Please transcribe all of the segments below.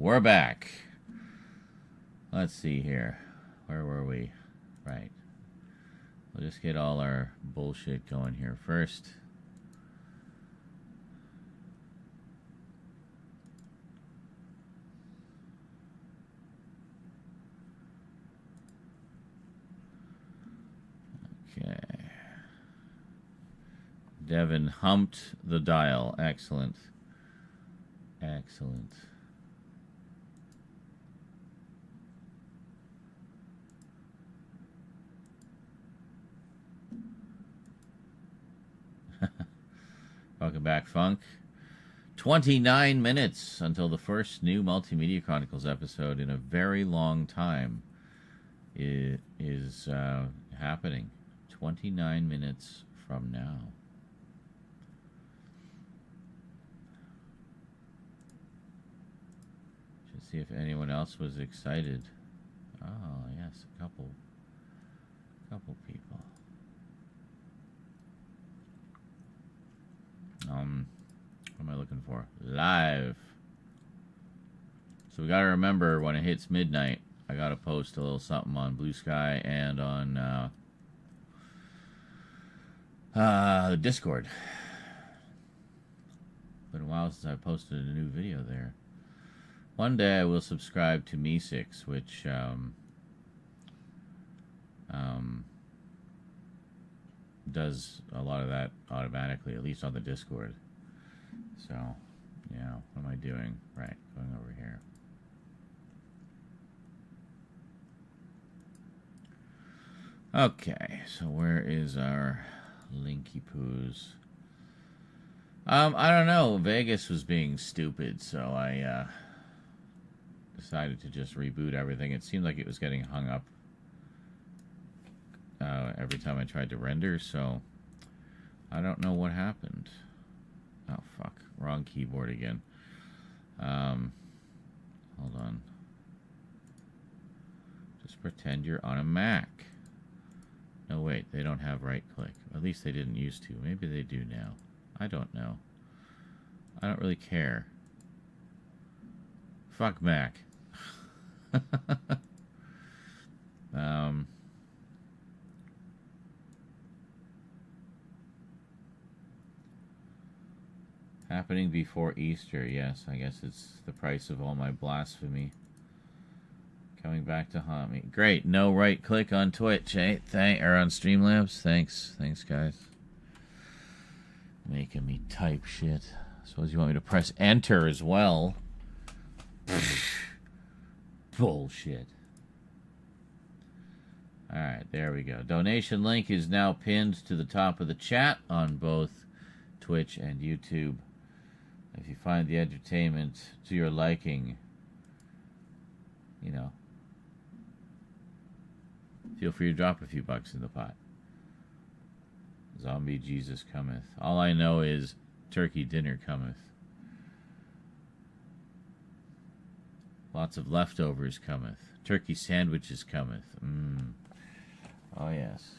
we're back. Let's see here. Where were we? Right. We'll just get all our bullshit going here first. Okay. Devin humped the dial. Excellent. Excellent. Welcome back, Funk. 29 minutes until the first new Multimedia Chronicles episode in a very long time is happening. 29 minutes from now. Should see if anyone else was excited. Oh, yes, a couple people. What am I looking for? Live. So we gotta remember when it hits midnight, I gotta post a little something on Blue Sky and on Discord. Been a while since I posted a new video there. One day I will subscribe to Me6, which does a lot of that automatically, at least on the Discord. So, yeah, what am I doing? Right, going over here. Okay, so where is our Linky Poos? I don't know. Vegas was being stupid, so I decided to just reboot everything. It seemed like it was getting hung up every time I tried to render, so I don't know what happened. Oh, fuck. Wrong keyboard again. Hold on. Just pretend you're on a Mac. No, wait. They don't have right-click. At least they didn't used to. Maybe they do now. I don't know. I don't really care. Fuck Mac. Happening before Easter, yes. I guess it's the price of all my blasphemy. Coming back to haunt me. Great, no right click on Twitch, eh? Or on Streamlabs. Thanks, guys. Making me type shit. Suppose you want me to press enter as well. Bullshit. Alright, there we go. Donation link is now pinned to the top of the chat on both Twitch and YouTube. If you find the entertainment to your liking, you know, feel free to drop a few bucks in the pot. Zombie Jesus cometh. All I know is turkey dinner cometh. Lots of leftovers cometh. Turkey sandwiches cometh. Oh, yes.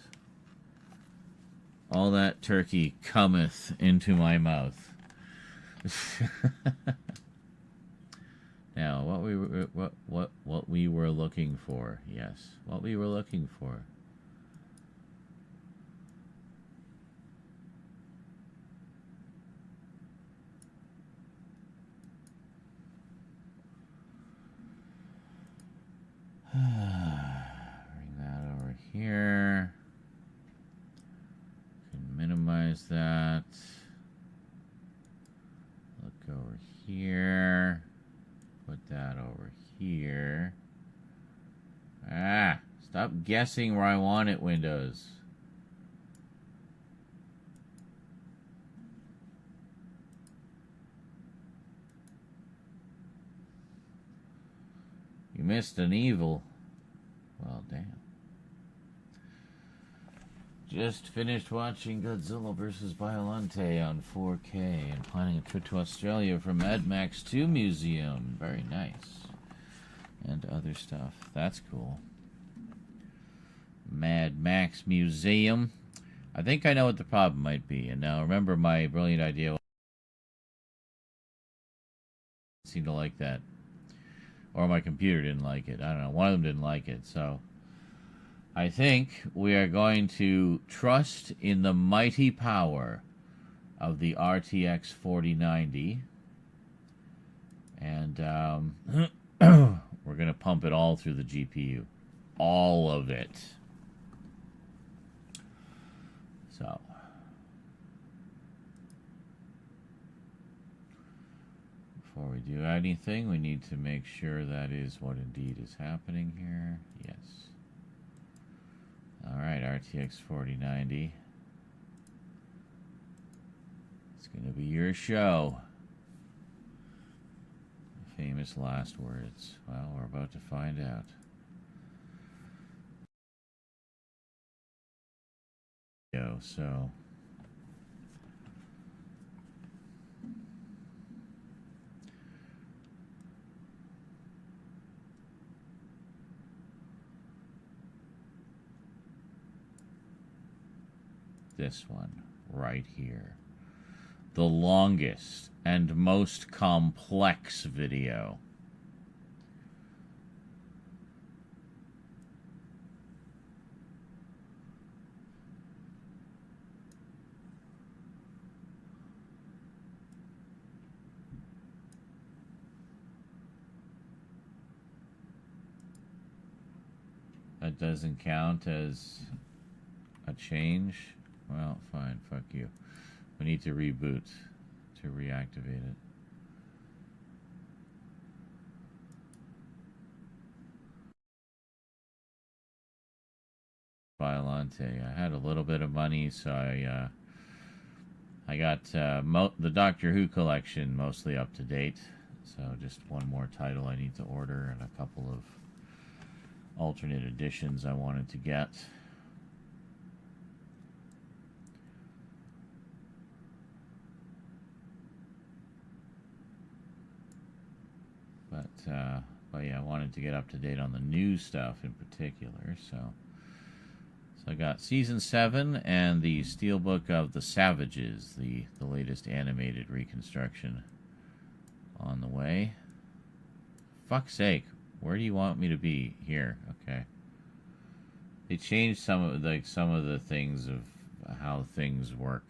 All that turkey cometh into my mouth. Now, what we were looking for. Yes, what we were looking for. Bring that over here. Can minimize that. Look over here. Put that over here. Stop guessing where I want it, Windows. You missed an evil. Well, damn. Just finished watching Godzilla vs. Biollante on 4K and planning a trip to Australia for Mad Max 2 Museum. Very nice. And other stuff. That's cool. Mad Max Museum. I think I know what the problem might be. And now remember my brilliant idea. I seem to like that. Or my computer didn't like it. I don't know. One of them didn't like it. So I think we are going to trust in the mighty power of the RTX 4090. And we're going to pump it all through the GPU. All of it. So before we do anything, we need to make sure that is what indeed is happening here. Yes. Alright, RTX 4090. It's going to be your show. Famous last words. Well, we're about to find out. So this one right here, the longest and most complex video. That doesn't count as a change. Well, fine, fuck you. We need to reboot to reactivate it. Violante. I had a little bit of money, so I got the Doctor Who collection mostly up to date. So just one more title I need to order and a couple of alternate editions I wanted to get. But yeah, I wanted to get up to date on the new stuff in particular. So I got Season 7 and the Steelbook of the Savages, the latest animated reconstruction on the way. Fuck's sake, where do you want me to be? Here, okay. They changed some of the things of how things work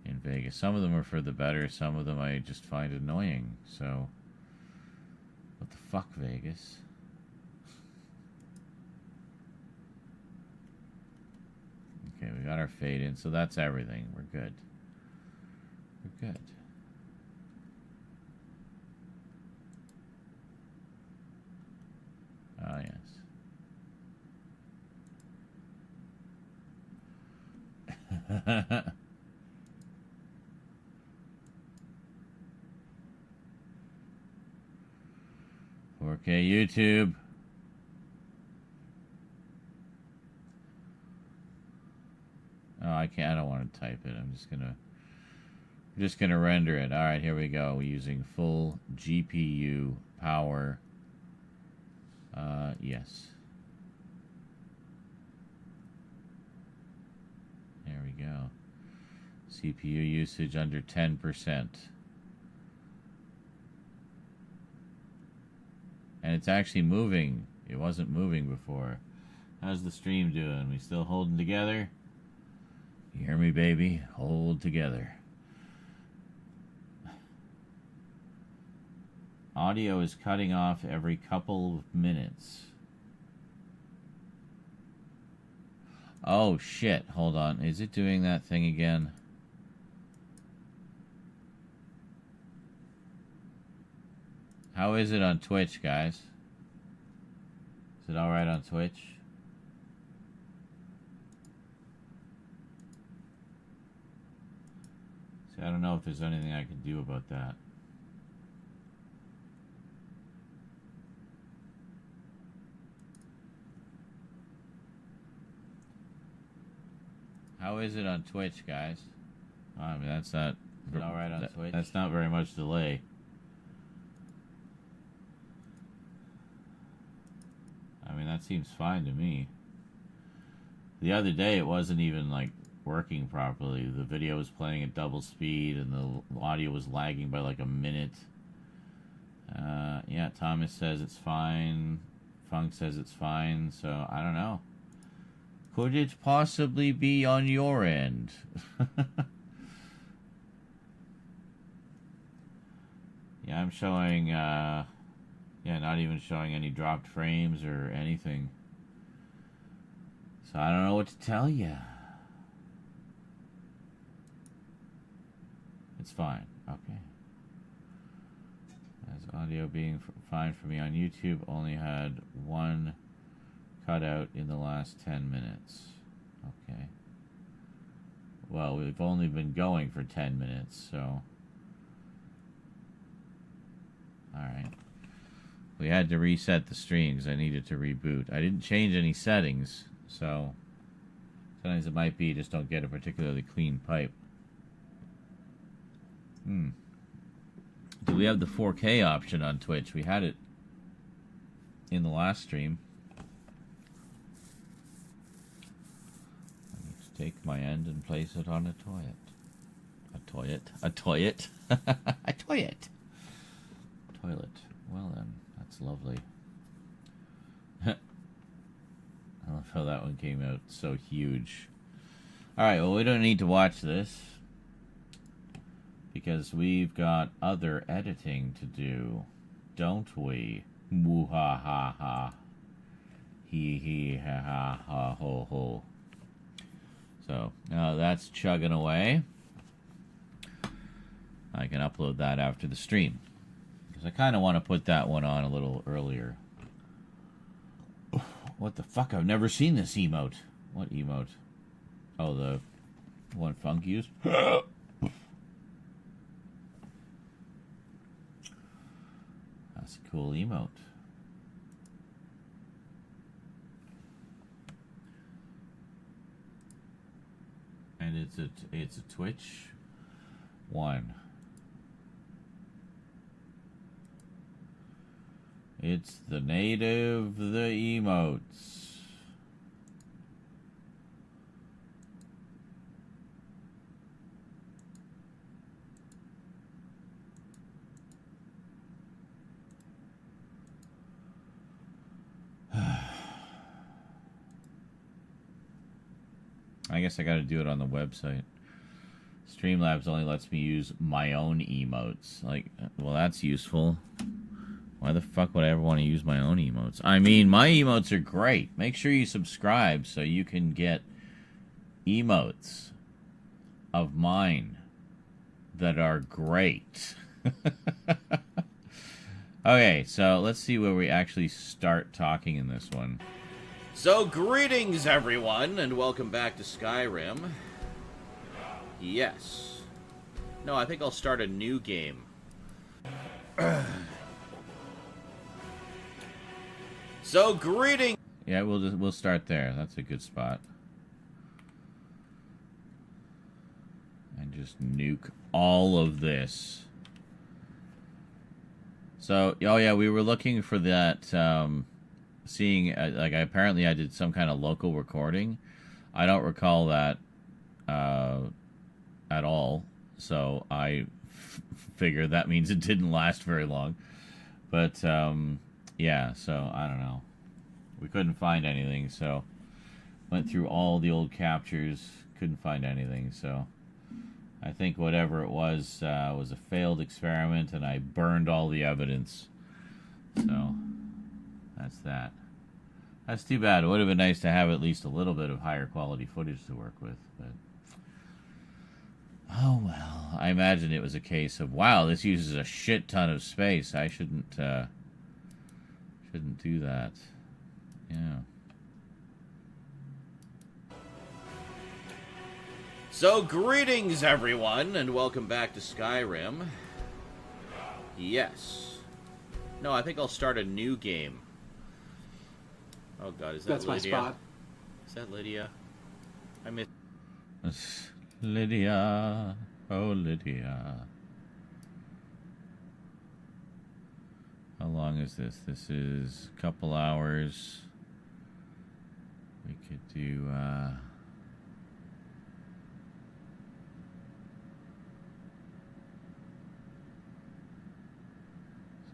in Vegas. Some of them are for the better, some of them I just find annoying. So what the fuck, Vegas? Okay, we got our fade in, so that's everything. We're good. We're good. Oh, yes. 4K YouTube. Oh, I can't. I don't want to type it. I'm just gonna render it. All right, here we go. We're using full GPU power. Yes. There we go. CPU usage under 10%. And it's actually moving. It wasn't moving before. How's the stream doing? We still holding together? You hear me, baby? Hold together. Audio is cutting off every couple of minutes. Oh, shit. Hold on. Is it doing that thing again? How is it on Twitch, guys? Is it alright on Twitch? See, I don't know if there's anything I can do about that. How is it on Twitch, guys? I mean, that's not... Is it alright on Twitch? That's not very much delay. I mean, that seems fine to me. The other day, it wasn't even, like, working properly. The video was playing at double speed, and the audio was lagging by, like, a minute. Yeah, Thomas says it's fine. Funk says it's fine. So I don't know. Could it possibly be on your end? Yeah, I'm showing, yeah, not even showing any dropped frames or anything. So I don't know what to tell you. It's fine. Okay. As audio being fine for me on YouTube, only had one cutout in the last 10 minutes. Okay. Well, we've only been going for 10 minutes, so... Alright. We had to reset the stream because I needed to reboot. I didn't change any settings, so... Sometimes it might be you just don't get a particularly clean pipe. Do we have the 4K option on Twitch? We had it in the last stream. Let's take my end and place it on a toilet. A toilet? A toilet? A toilet! Toilet. Well then, that's lovely. I love how that one came out so huge. Alright, well we don't need to watch this, because we've got other editing to do, don't we? Moo ha ha ha. Hee hee ha ha ha ho ho. So, now that's chugging away. I can upload that after the stream, because I kind of want to put that one on a little earlier. What the fuck? I've never seen this emote. What emote? Oh, the one Funk used? That's a cool emote. And it's a Twitch one. It's the native, the emotes. I guess I gotta do it on the website. Streamlabs only lets me use my own emotes. Like, well, that's useful. Why the fuck would I ever want to use my own emotes? I mean, my emotes are great. Make sure you subscribe so you can get emotes of mine that are great. Okay, so let's see where we actually start talking in this one. So, greetings everyone, and welcome back to Skyrim. Yes. No, I think I'll start a new game. So, greetings! Yeah, we'll start there. That's a good spot. And just nuke all of this. So, oh yeah, we were looking for that, seeing, like, apparently I did some kind of local recording. I don't recall that, at all. So, I figure that means it didn't last very long. But, yeah, so, I don't know. We couldn't find anything, so went through all the old captures, couldn't find anything, so I think whatever it was a failed experiment, and I burned all the evidence. So, that's that. That's too bad. It would have been nice to have at least a little bit of higher quality footage to work with, but... Oh, well. I imagine it was a case of, wow, this uses a shit ton of space. I shouldn't do that. Yeah. So, greetings everyone, and welcome back to Skyrim. Yes. No, I think I'll start a new game. Oh god, is that That's Lydia? my spot. Is that Lydia? I miss... Lydia. Oh, Lydia. How long is this? This is a couple hours. We could do, so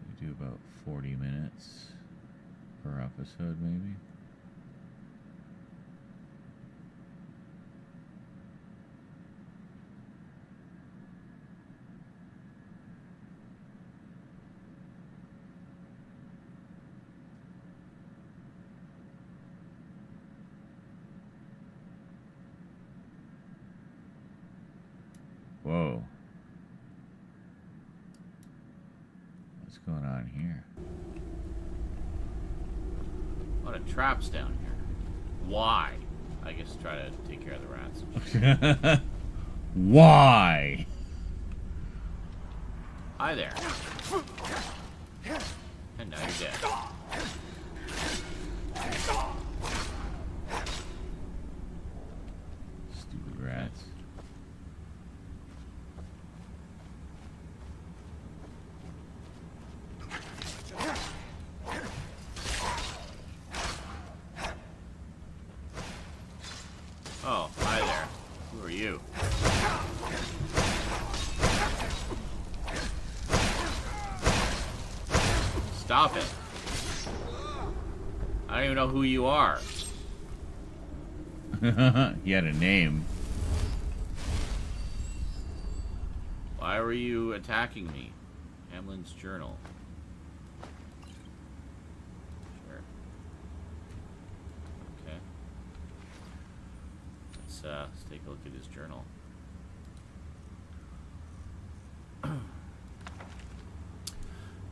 we do about 40 minutes per episode, maybe. Whoa. What's going on here? A lot of traps down here. Why? I guess try to take care of the rats. Why? Hi there. And now you're dead. Stupid rats. Oh, hi there. Who are you? Stop it. I don't even know who you are. He had a name. Why were you attacking me? Hamlin's journal. Sure. Okay. Let's take a look at his journal.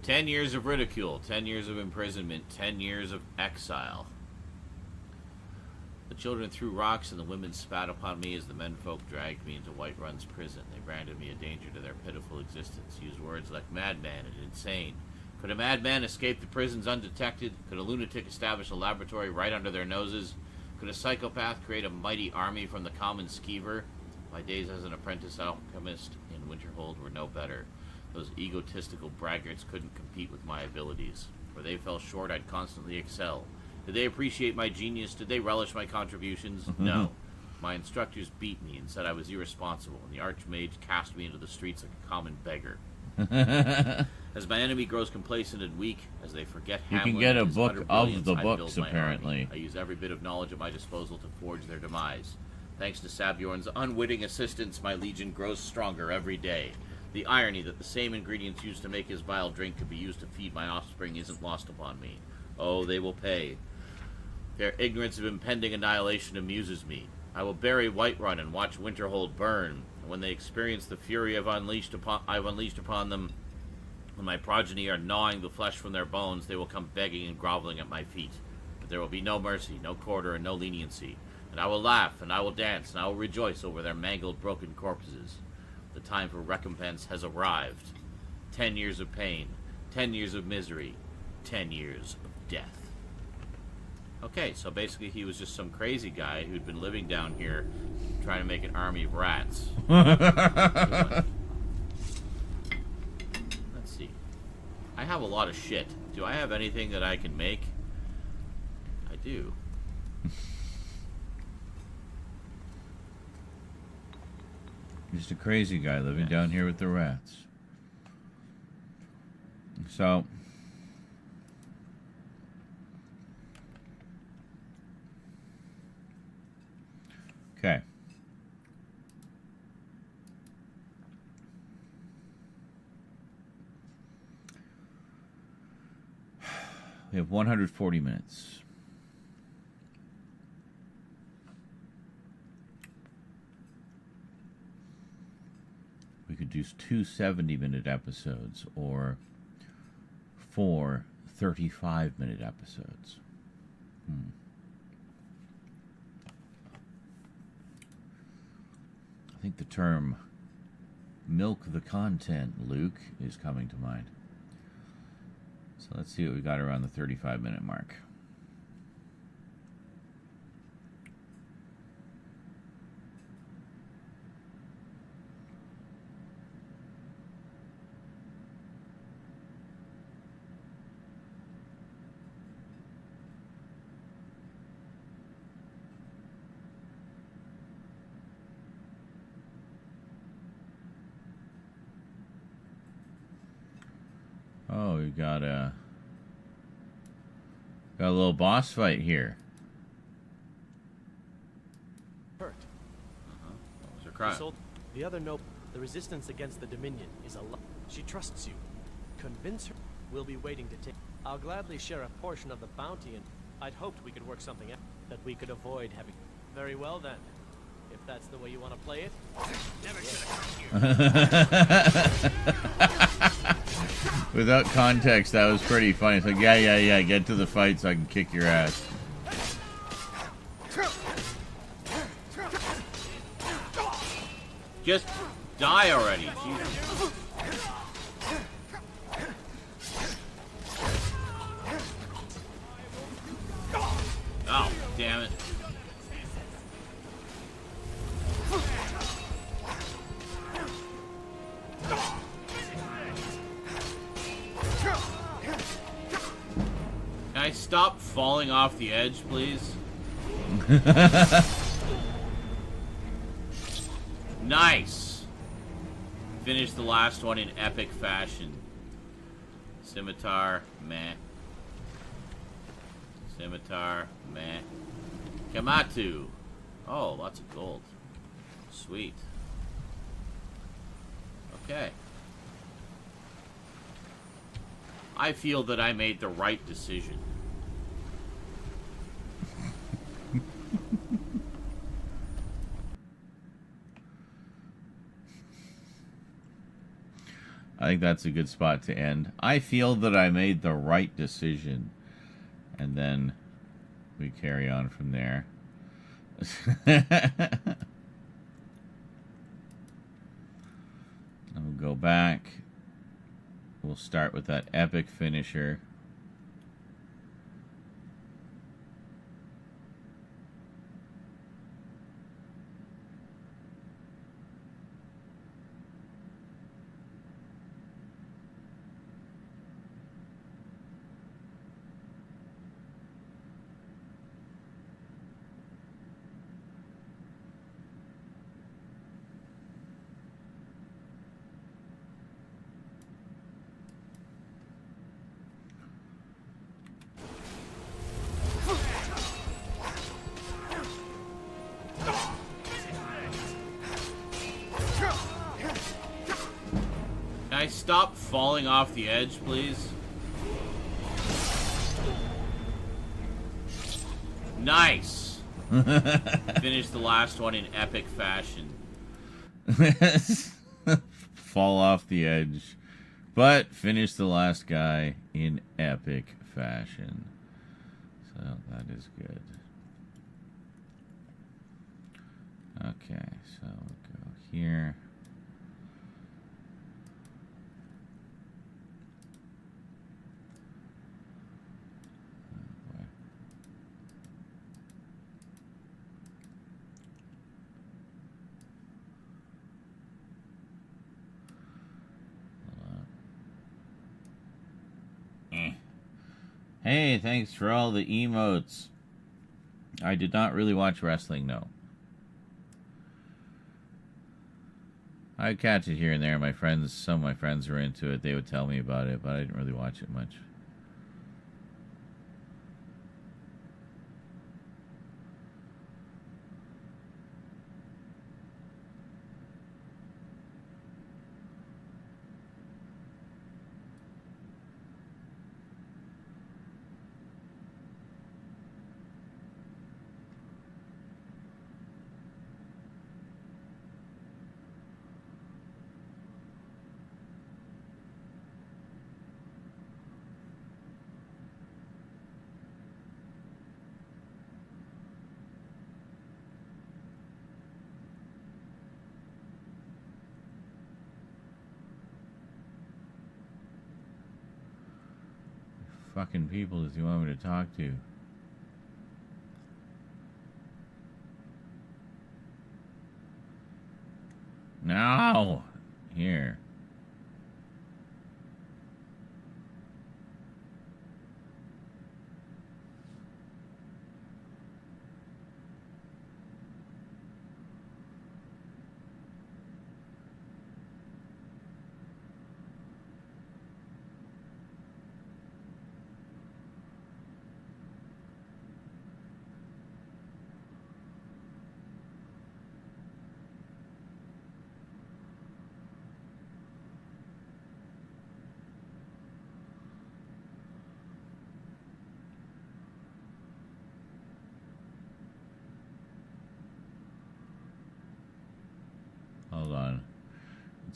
10 years of ridicule, 10 years of imprisonment, 10 years of exile. The children threw rocks and the women spat upon me as the menfolk dragged me into Whiterun's prison. They branded me a danger to their pitiful existence, used words like madman and insane. Could a madman escape the prisons undetected? Could a lunatic establish a laboratory right under their noses? Could a psychopath create a mighty army from the common skeever? My days as an apprentice alchemist in Winterhold were no better. Those egotistical braggarts couldn't compete with my abilities. Where they fell short, I'd constantly excel. Did they appreciate my genius? Did they relish my contributions? No. My instructors beat me and said I was irresponsible, and the Archmage cast me into the streets like a common beggar. As my enemy grows complacent and weak, as they forget Hamlin, you can get a and his book utter of brilliance, the I books, build my apparently. army. I use every bit of knowledge at my disposal to forge their demise. Thanks to Sabjorn's unwitting assistance, my legion grows stronger every day. The irony that the same ingredients used to make his vile drink could be used to feed my offspring isn't lost upon me. Oh, they will pay. Their ignorance of impending annihilation amuses me. I will bury Whiterun and watch Winterhold burn. And when they experience the fury I've unleashed upon them, when my progeny are gnawing the flesh from their bones, they will come begging and groveling at my feet. But there will be no mercy, no quarter, and no leniency. And I will laugh, and I will dance, and I will rejoice over their mangled, broken corpses. The time for recompense has arrived. 10 years of pain, 10 years of misery, 10 years of death. Okay, so basically he was just some crazy guy who'd been living down here trying to make an army of rats. Let's see. I have a lot of shit. Do I have anything that I can make? I do. Just a crazy guy living down here with the rats. So, okay. We have 140 minutes. We could do 2 70-minute episodes or 4 35-minute episodes. I think the term milk the content, Luke, is coming to mind. So let's see what we got around the 35-minute mark. Oh, we got a little boss fight here. Hurt. What was her cry? The other noble. The resistance against the Dominion is a lot. She trusts you. Convince her. We'll be waiting to take. I'll gladly share a portion of the bounty, and I'd hoped we could work something out that we could avoid having. Very well then. If that's the way you want to play it. Never should have. Without context, that was pretty funny. It's like, yeah, get to the fight so I can kick your ass. Just die already. Jesus. Oh, damn it. Can I stop falling off the edge, please? Nice. Finish the last one in epic fashion. Scimitar, meh. Scimitar, meh. Kamatu. Oh, lots of gold. Sweet. Okay. I feel that I made the right decision. I think that's a good spot to end. I feel that I made the right decision. And then we carry on from there. We'll go back. We'll start with that epic finisher. Can I stop falling off the edge, please? Nice. Finish the last one in epic fashion. Fall off the edge. But finish the last guy in epic fashion. So that is good. Okay, so we'll go here. Hey, thanks for all the emotes. I did not really watch wrestling, no. I'd catch it here and there. Some of my friends were into it. They would tell me about it, but I didn't really watch it much. Fucking people does he want me to talk to? No! Here.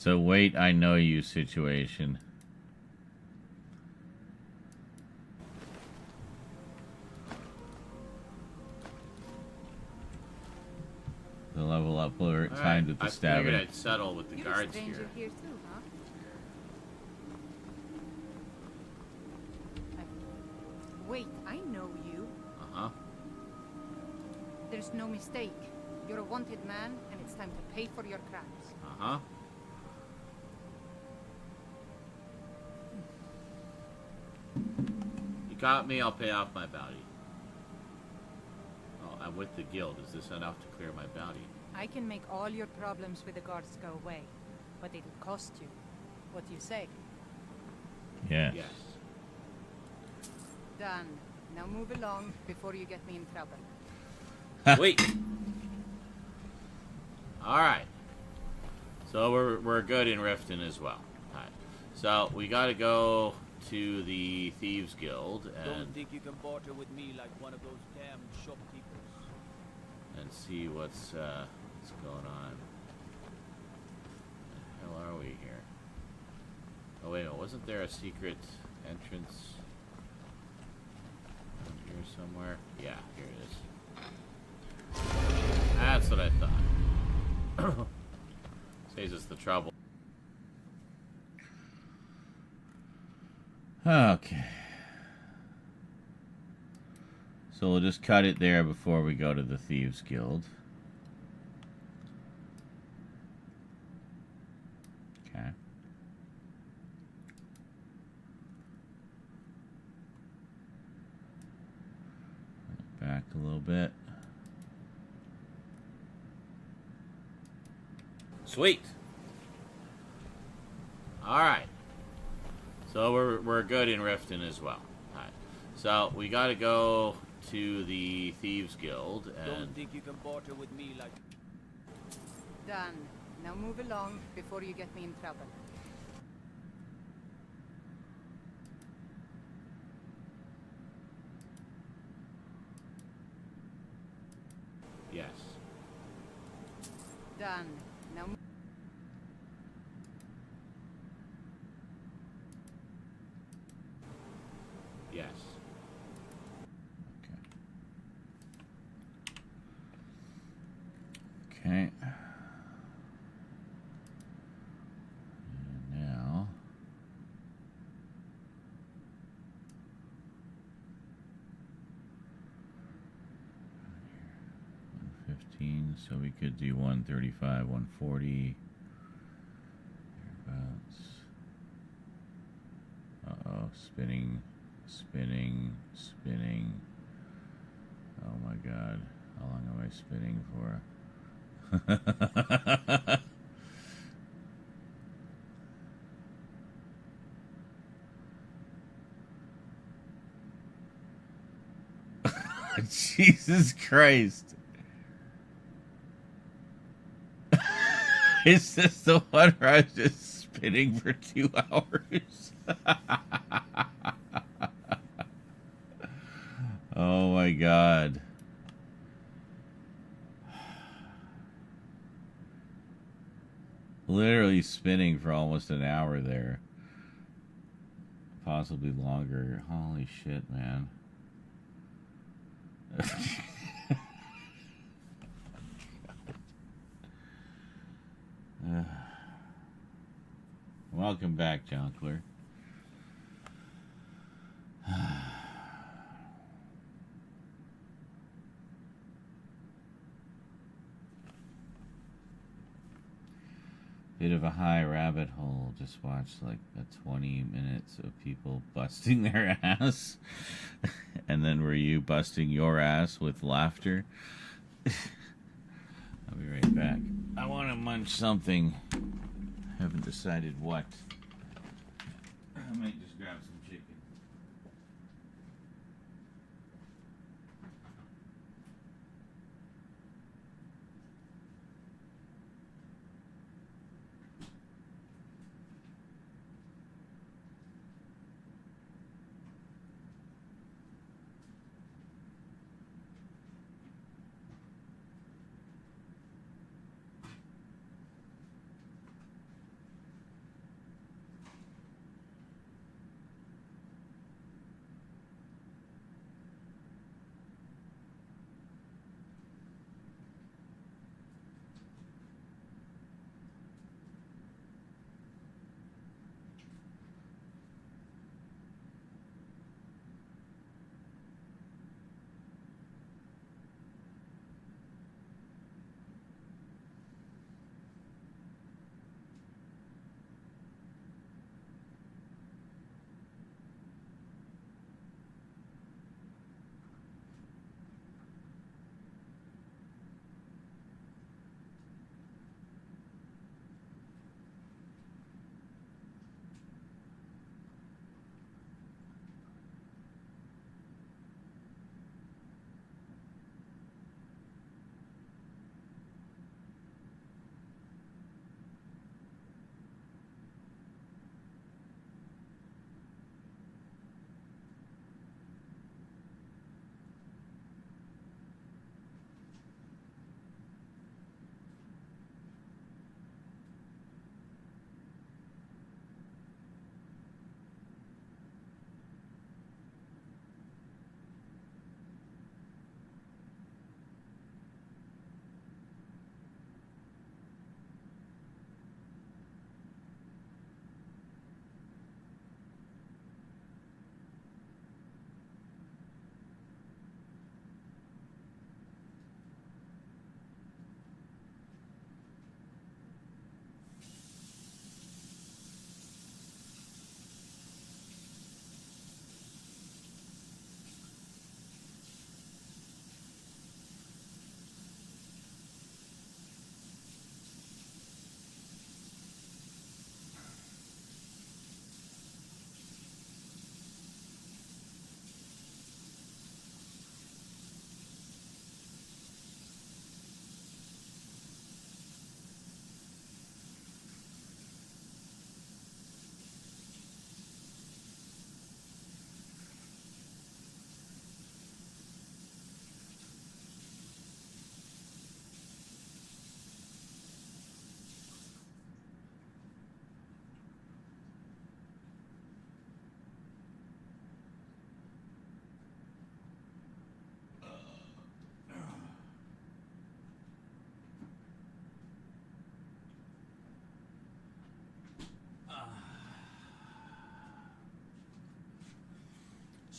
It's a wait, I know you situation. The level up lower timed with the stabbing. I figured I'd settle with the guards here. Here too, huh? Wait, I know you. Uh-huh. There's no mistake. You're a wanted man, and it's time to pay for your crimes. Uh-huh. You caught me, I'll pay off my bounty. Oh, I'm with the guild. Is this enough to clear my bounty? I can make all your problems with the guards go away, but it'll cost you. What do you say? Yes. Yes. Done. Now move along before you get me in trouble. Wait. All right. So we're good in Riften as well. All right. So we got to go to the Thieves Guild Don't think you can barter with me like one of those damn shopkeepers. and see what's going on. Where the hell are we here? Oh wait, no, wasn't there a secret entrance down here somewhere? Yeah, here it is. That's what I thought. Saves us the trouble. Okay. So we'll just cut it there before we go to the Thieves Guild. Okay. Back a little bit. Sweet. All right. So we're good in Riften as well. All right. So we got to go to the Thieves Guild Don't and think you can barter with me like... Done. Now move along before you get me in trouble. yes. Done. Now Yes. Okay. Okay. And now. 115, so we could do 135, 140. Thereabouts. Uh-oh, spinning, spinning, spinning. Oh my god. How long am I spinning for? Jesus Christ. Is this the one where I was just spinning for 2 hours? Oh my god. Literally spinning for almost an hour there. Possibly longer. Holy shit, man. Welcome back, Jonkler. Bit of a high rabbit hole. Just watched like a 20 minutes of people busting their ass. And then were you busting your ass with laughter? I'll be right back. I want to munch something. Haven't decided what. I might just grab some chicken.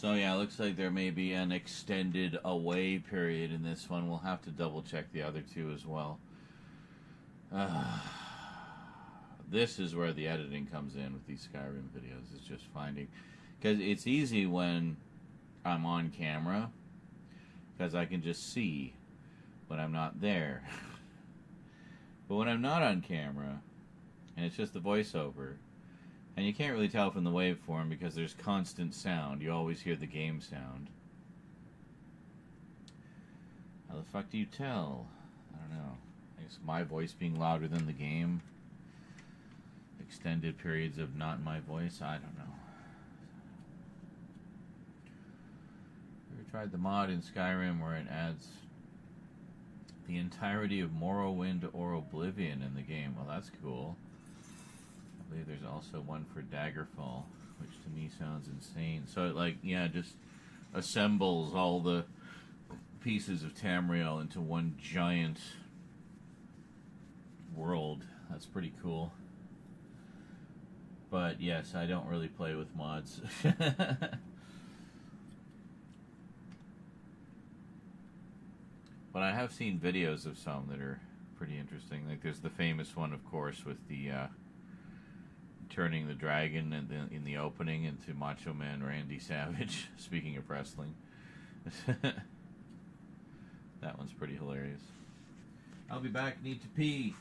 So yeah, it looks like there may be an extended away period in this one. We'll have to double check the other two as well. This is where the editing comes in with these Skyrim videos. It's just finding, because it's easy when I'm on camera, because I can just see when I'm not there. But when I'm not on camera, and it's just the voiceover, and you can't really tell from the waveform because there's constant sound. You always hear the game sound. How the fuck do you tell? I don't know. I guess my voice being louder than the game. Extended periods of not my voice. I don't know. Ever tried the mod in Skyrim where it adds the entirety of Morrowind or Oblivion in the game? Well, that's cool. I believe there's also one for Daggerfall, which to me sounds insane. So it, like, yeah, just assembles all the pieces of Tamriel into one giant world. That's pretty cool. But yes, I don't really play with mods. But I have seen videos of some that are pretty interesting. Like there's the famous one, of course, with the turning the dragon in the opening into Macho Man Randy Savage. Speaking of wrestling, that one's pretty hilarious. I'll be back. Need to pee.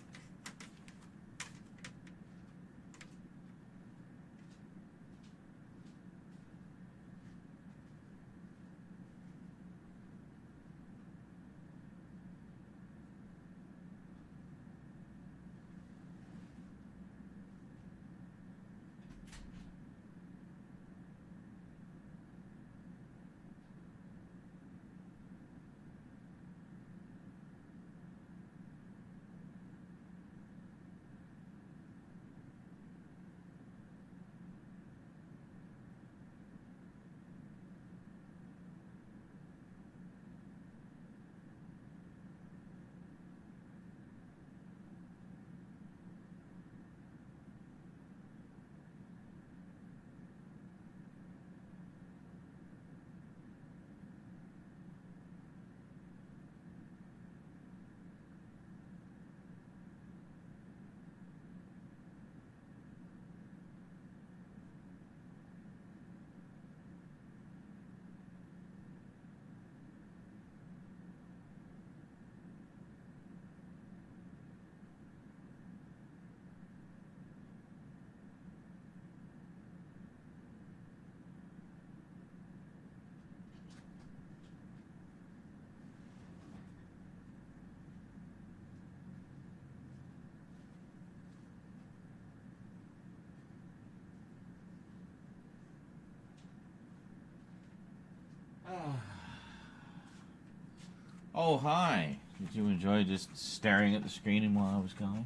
Oh, hi. Did you enjoy just staring at the screen while I was gone?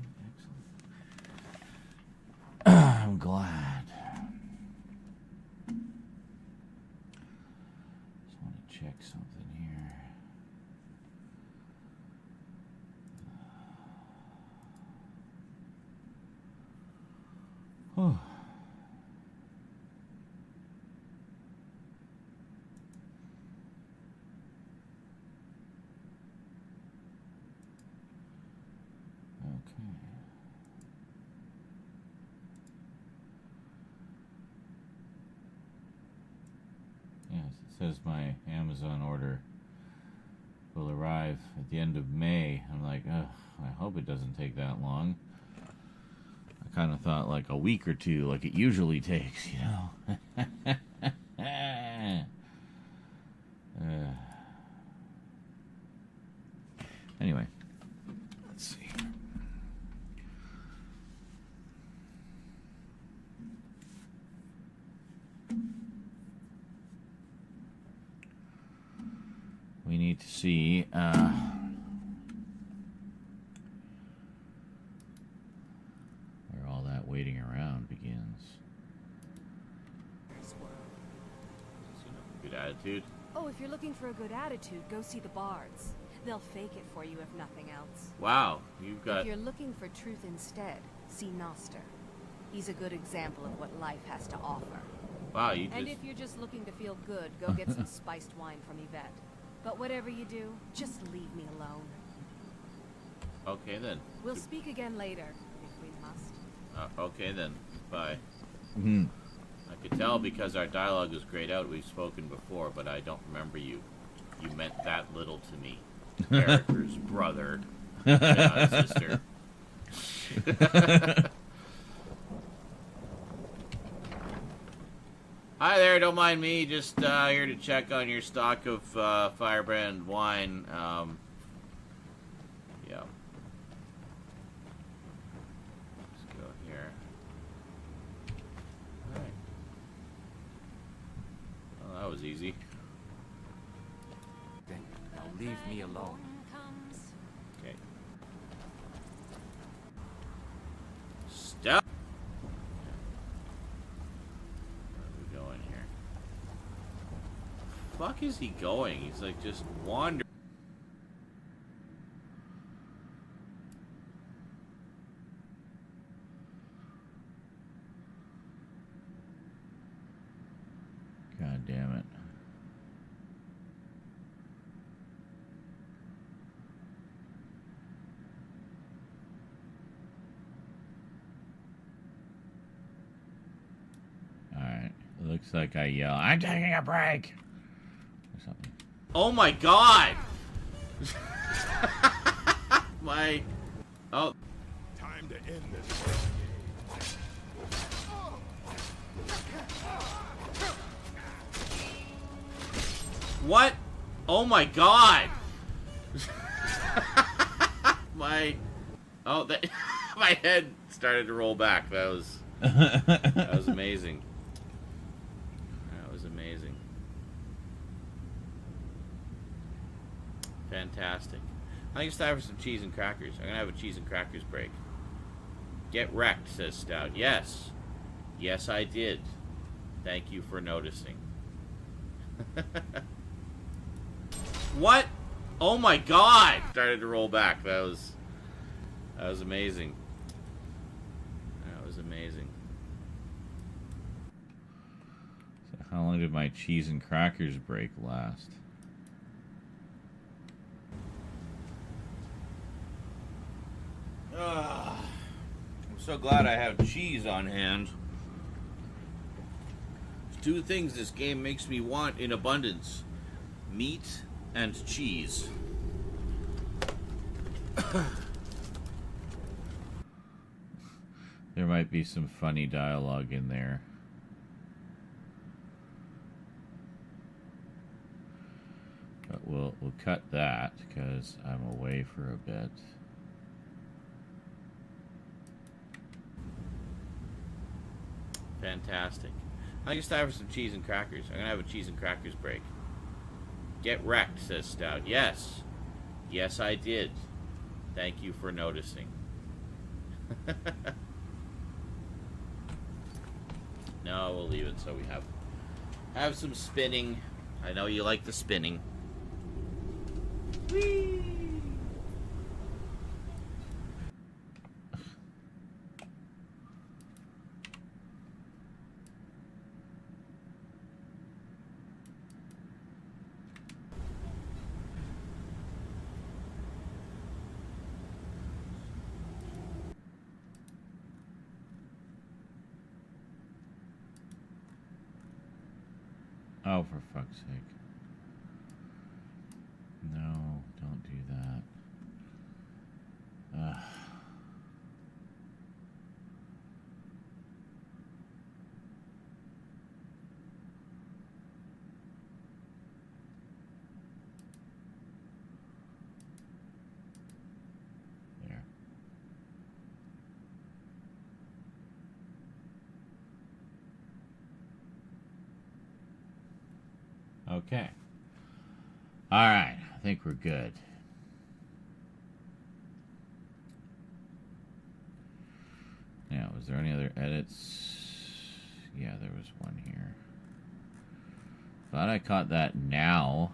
Excellent. I'm glad. Just want to check something here. Whew. Says my Amazon order will arrive at the end of May. I'm like, ugh, I hope it doesn't take that long. I kind of thought like a week or two, like it usually takes, you know. Anyway, let's see. We need to see where all that waiting around begins. Good attitude. Oh, if you're looking for a good attitude, go see the bards. They'll fake it for you if nothing else. Wow, you've got... If you're looking for truth instead, see Noster. He's a good example of what life has to offer. Wow, you And just... if you're just looking to feel good, go get some spiced wine from Yvette. But whatever you do, just leave me alone. Okay, then. We'll speak again later, if we must. Okay, then. Bye. Mhm. I could tell because our dialogue was grayed out. We've spoken before, but I don't remember you. You meant that little to me. Erica's brother. John's sister. Hi there, don't mind me. Just here to check on your stock of Firebrand wine. Yeah. Let's go here. Alright. Well, that was easy. Then now leave me alone. Okay. Stop! Where are we going here? Fuck is he going? He's like just wandering. God damn it. Alright. Looks like I yell, I'm taking a break! Or something. Oh my god! My... Oh. Time to end this. What? Oh my god! My... Oh, that... my head started to roll back. That was... that was amazing. That was amazing. Fantastic. I think it's time for some cheese and crackers. I'm gonna have a cheese and crackers break. Get wrecked, says Stout. Yes. Yes, I did. Thank you for noticing. What? Oh my god! Started to roll back. That was amazing. That was amazing. So how long did my cheese and crackers break last? I'm so glad I have cheese on hand. There's two things this game makes me want in abundance: meat and cheese. There might be some funny dialogue in there. But we'll cut that because I'm away for a bit. Fantastic. I think it's time for some cheese and crackers. I'm gonna have a cheese and crackers break. Get wrecked, says Stout. Yes. Yes, I did. Thank you for noticing. No, we'll leave it so we have some spinning. I know you like the spinning. Whee! Oh, for fuck's sake. No, don't do that. Ugh. There. Okay. All right. I think we're good. Now, was there any other edits? Yeah, there was one here. Thought I caught that now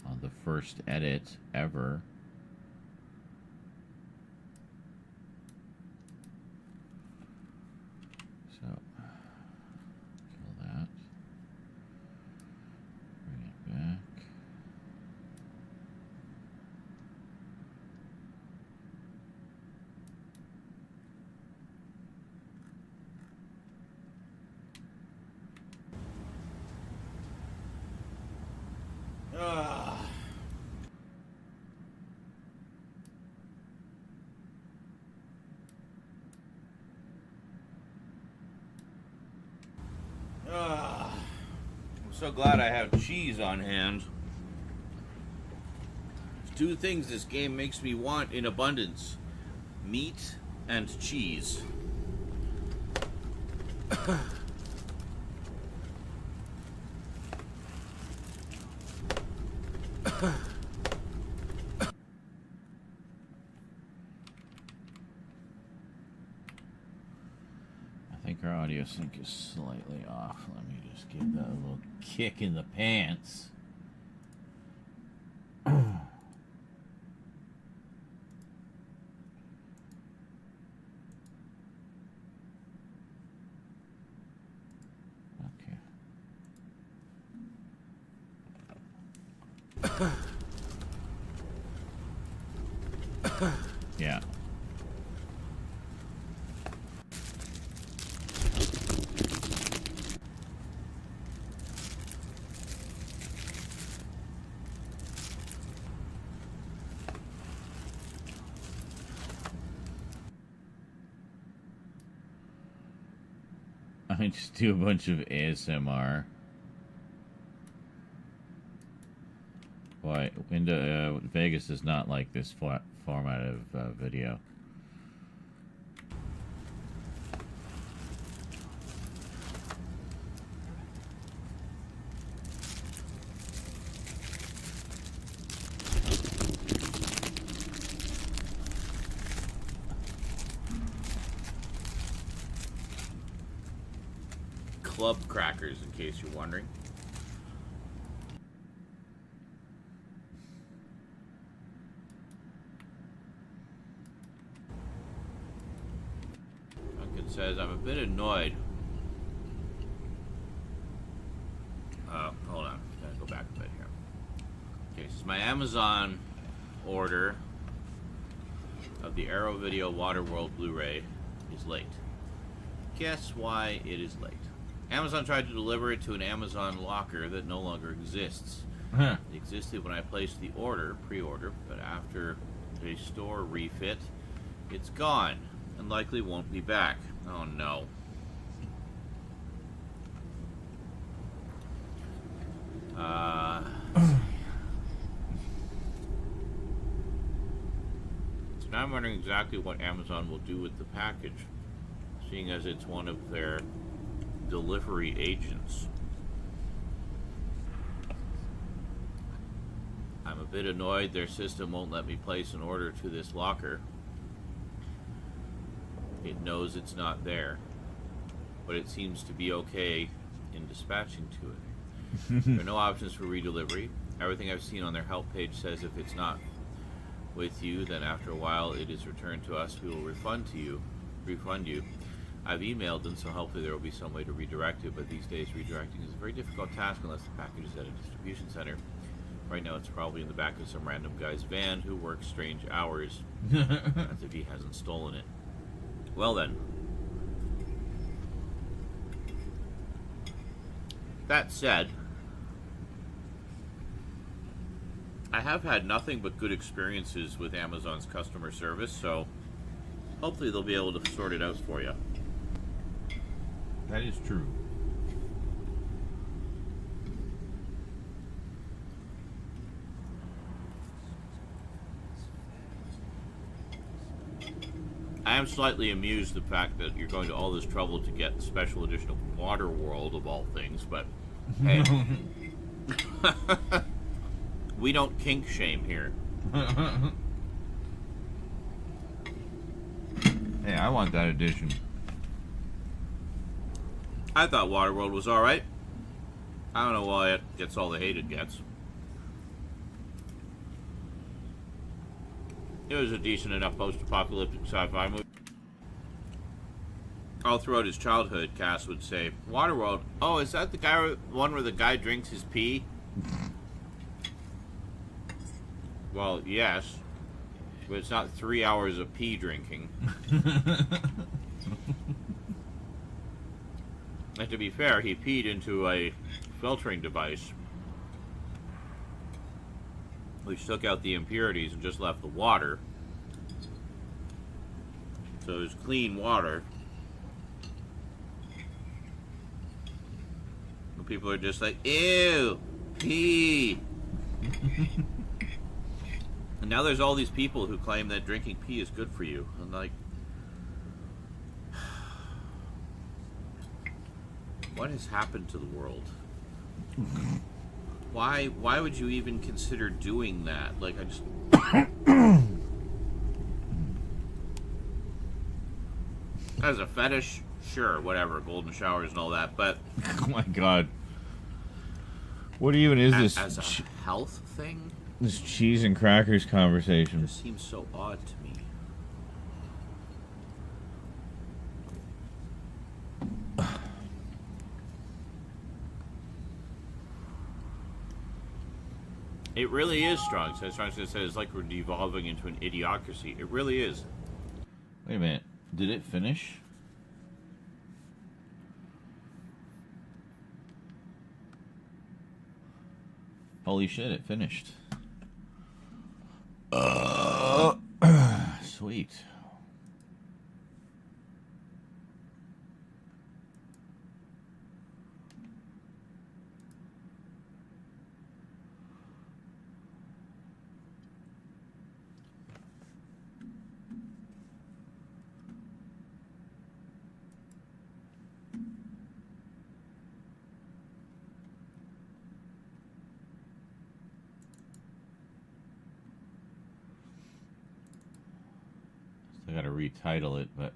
on the first edit ever. So, I'm so glad I have cheese on hand. There's two things this game makes me want in abundance: meat and cheese. I think our audio sync is slightly off. Let me just give that a little kick in the pants. Okay. Yeah. I just do a bunch of ASMR. Boy, Vegas does not like this format of video. Club crackers, in case you're wondering. Duncan says, I'm a bit annoyed. Hold on. Gotta go back a bit here. Okay, so my Amazon order of the Arrow Video Waterworld Blu-ray is late. Guess why it is late? Amazon tried to deliver it to an Amazon locker that no longer exists. Huh. It existed when I placed the pre-order, but after a store refit, it's gone and likely won't be back. Oh no. So now I'm wondering exactly what Amazon will do with the package, seeing as it's one of their delivery agents. I'm a bit annoyed their system won't let me place an order to this locker. It knows it's not there, but it seems to be okay in dispatching to it. There are no options for redelivery. Everything I've seen on their help page says if it's not with you, then after a while it is returned to us. We will refund you. I've emailed them, so hopefully there will be some way to redirect it, but these days redirecting is a very difficult task unless the package is at a distribution center. Right now it's probably in the back of some random guy's van who works strange hours, as if he hasn't stolen it. Well then. That said, I have had nothing but good experiences with Amazon's customer service, so hopefully they'll be able to sort it out for you. That is true. I am slightly amused the fact that you're going to all this trouble to get the special edition of Waterworld of all things, but hey, we don't kink shame here. Hey, I want that edition. I thought Waterworld was alright. I don't know why it gets all the hate it gets. It was a decent enough post-apocalyptic sci-fi movie. All throughout his childhood, Cass would say, Waterworld, oh, is that the one where the guy drinks his pee? Well, yes, but it's not 3 hours of pee drinking. And to be fair, he peed into a filtering device. which took out the impurities and just left the water. So it's clean water. But people are just like, ew, pee. And now there's all these people who claim that drinking pee is good for you. And like, what has happened to the world? Why would you even consider doing that? Like, I just... As a fetish, sure, whatever, golden showers and all that, but... Oh my god. What even is this? As a health thing? This cheese and crackers conversation. It just seems so odd to me. It really is strong. So strong to say it's like we're devolving into an idiocracy. It really is. Wait a minute. Did it finish? Holy shit, it finished. Sweet. I gotta retitle it, but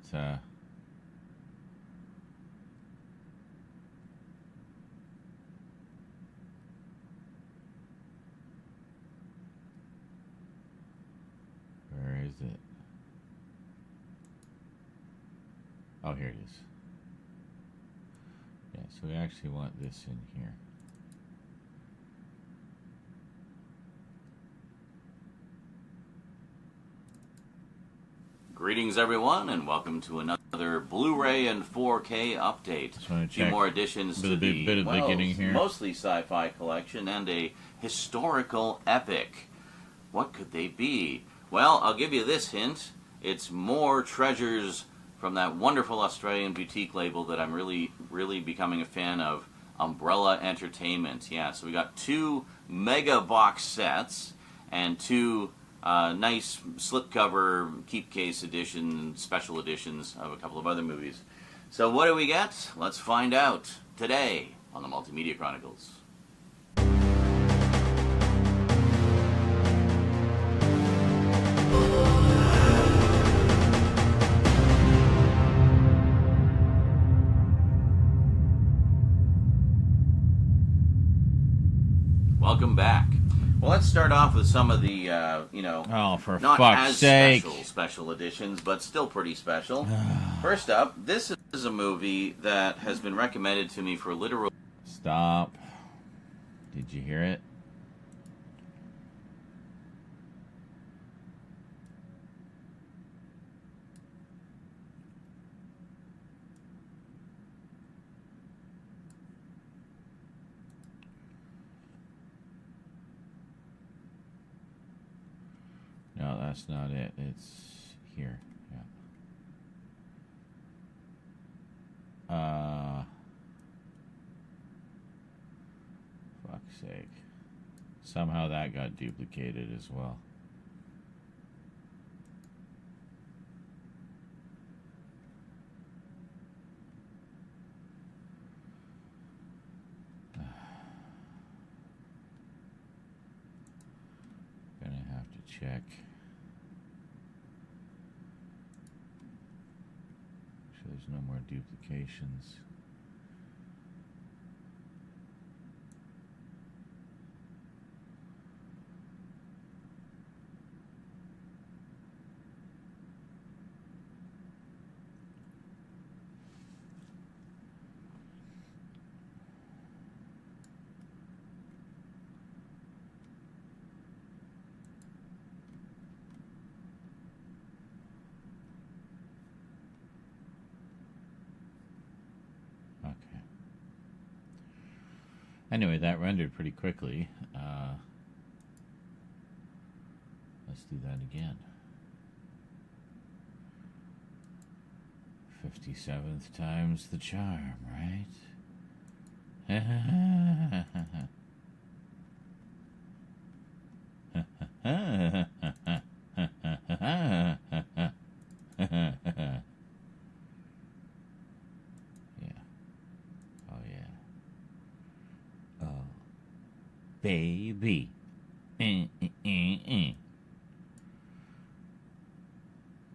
where is it? Oh, here it is. Yeah, so we actually want this in here. Greetings, everyone, and welcome to another Blu-ray and 4K update. A few more additions to the beginning here. Mostly sci-fi collection and a historical epic. What could they be? Well, I'll give you this hint. It's more treasures from that wonderful Australian boutique label that I'm really becoming a fan of, Umbrella Entertainment. Yeah, so we got 2 mega box sets and 2 nice slipcover, keep case edition, special editions of a couple of other movies. So what do we get? Let's find out today on the Multimedia Chronicles. Welcome back. Well, let's start off with some of the, oh, for not fuck's as sake. special editions, but still pretty special. First up, this is a movie that has been recommended to me for literal... Stop. Did you hear it? No, that's not it. It's here. Yeah. Fuck's sake. Somehow that got duplicated as well. Gonna have to check. There's no more duplications. Anyway, that rendered pretty quickly. Let's do that again. 57th time's the charm, right? Yeah. Oh, yeah. Oh, baby.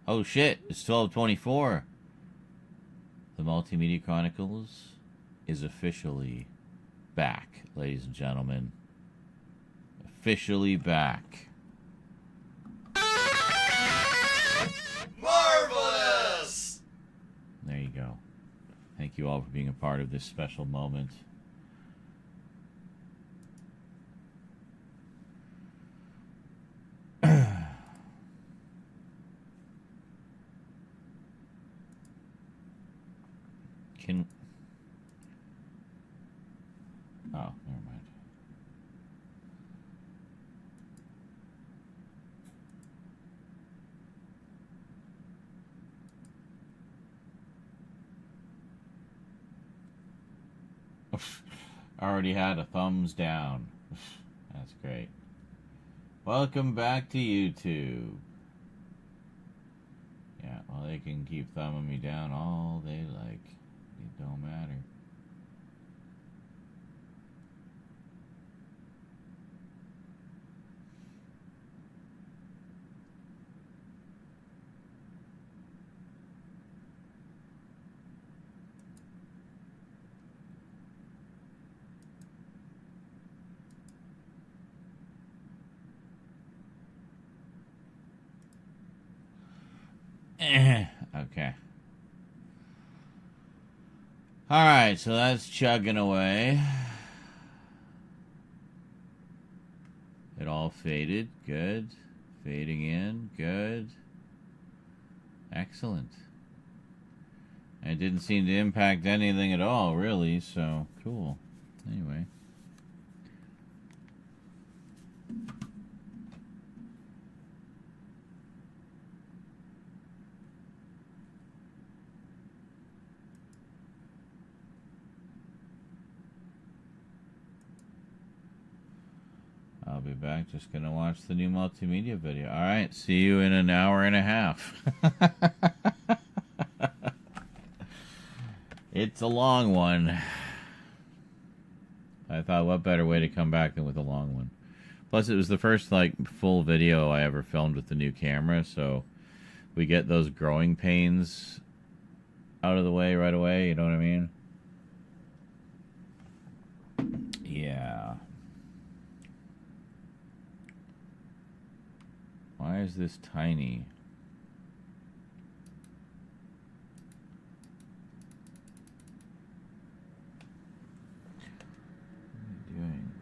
Oh, shit. It's 12:24. The Multimedia Chronicles is officially back, ladies and gentlemen. Officially back. Marvelous! There you go. Thank you all for being a part of this special moment. Can... Oh, never mind. I already had a thumbs down. That's great. Welcome back to YouTube. Yeah, well, they can keep thumbing me down all they like. It don't matter. Okay. Alright, so that's chugging away. It all faded. Good. Fading in. Good. Excellent. And it didn't seem to impact anything at all, really, so cool. Anyway. I'll be back. Just gonna watch the new multimedia video. Alright, see you in an hour and a half. It's a long one. I thought, what better way to come back than with a long one? Plus, it was the first, like, full video I ever filmed with the new camera, so we get those growing pains out of the way right away, you know what I mean? Yeah. Why is this tiny? What are you doing?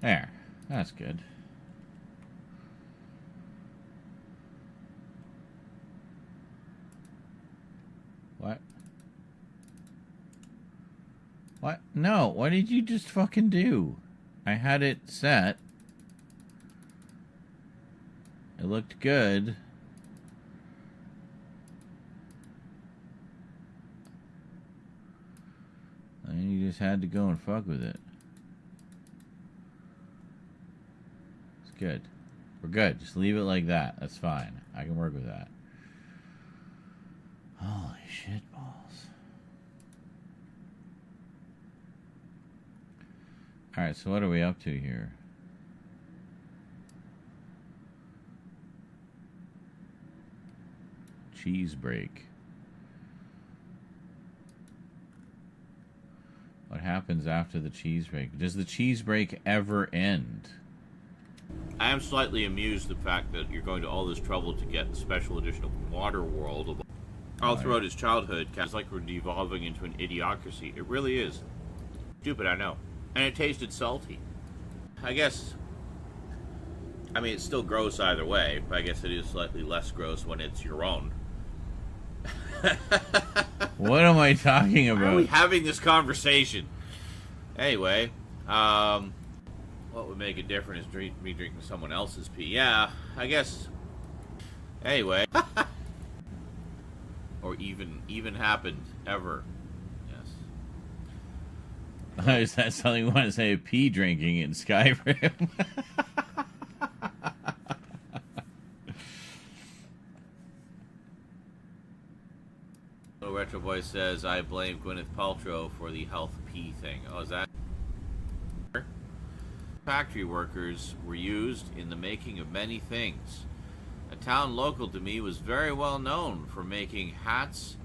There. That's good. What? What? No, what did you just fucking do? I had it set. It looked good. And you just had to go and fuck with it. It's good. We're good. Just leave it like that. That's fine. I can work with that. Holy shit balls. Alright, so what are we up to here? Cheese break. What happens after the cheese break? Does the cheese break ever end? I am slightly amused at the fact that you're going to all this trouble to get the special edition of Waterworld. All throughout his childhood, it's like we're devolving into an idiocracy. It really is. Stupid, I know. And it tasted salty. I guess... I mean, it's still gross either way, but I guess it is slightly less gross when it's your own. What am I talking Why are we about? having this conversation? Anyway, what would make it different is me drinking someone else's pee. Yeah, I guess. Anyway. Or even happened, ever. Yes. Is that something you want to say? Pee drinking in Skyrim? Little Retro Boy says, I blame Gwyneth Paltrow for the health pee thing. Oh, is that? Factory workers were used in the making of many things. A town local to me was very well known for making hats,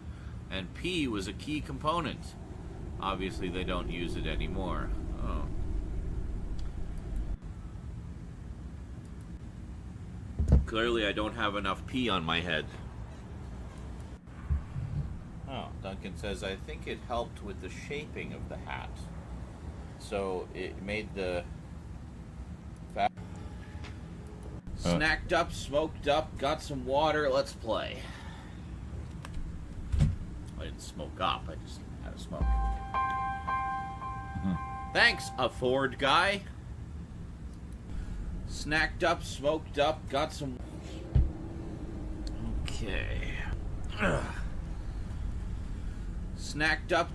and pee was a key component. Obviously, they don't use it anymore. Oh. Clearly, I don't have enough pee on my head. Oh, Duncan says, I think it helped with the shaping of the hat. So it made the... Snacked up, smoked up, got some water, let's play. I didn't smoke up, I just had a smoke. Thanks, a Ford guy. Snacked up, smoked up, got some... Okay. Snacked up.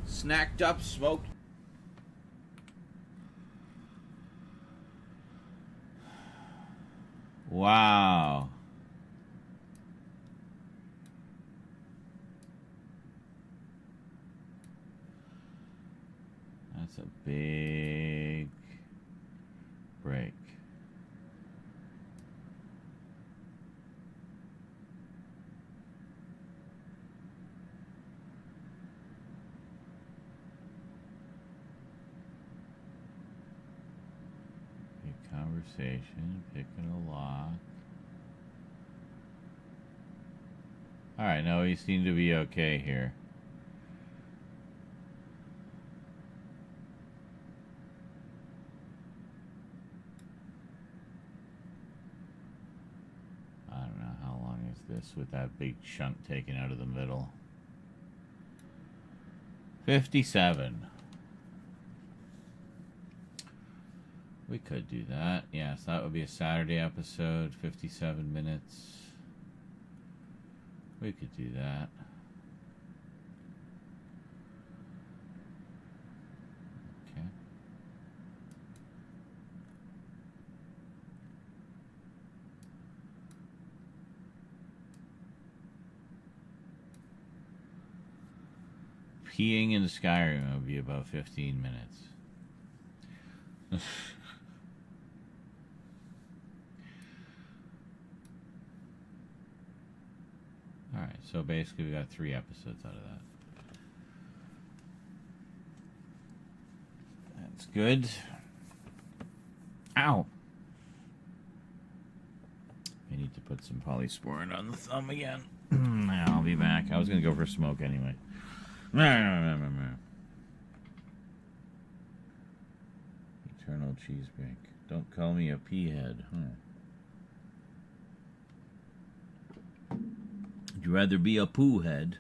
Snacked up, smoked. Wow. That's a big break. Conversation, picking a lock. Alright, no, he seemed to be okay here. I don't know how long is this with that big chunk taken out of the middle. 57. We could do that. Yes, that would be a Saturday episode, 57 minutes. We could do that. Okay. Peeing in Skyrim would be about 15 minutes. Alright, so basically we got 3 episodes out of that. That's good. Ow! I need to put some polysporin on the thumb again. I'll be back. I was going to go for a smoke anyway. Eternal cheese break. Don't call me a pea head, huh? Would you rather be a poo head?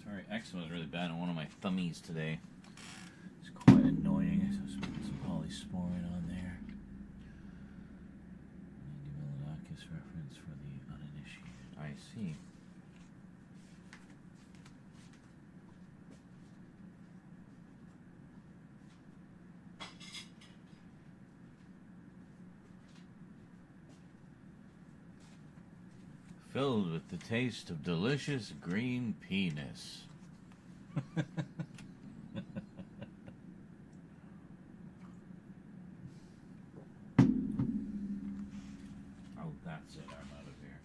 Sorry, eczema is really bad on one of my thummies today. It's quite annoying. So let's put some polysporin on there. Milonakis reference for the uninitiated. I see. Filled with the taste of delicious green penis. Oh, that's it. I'm out of here.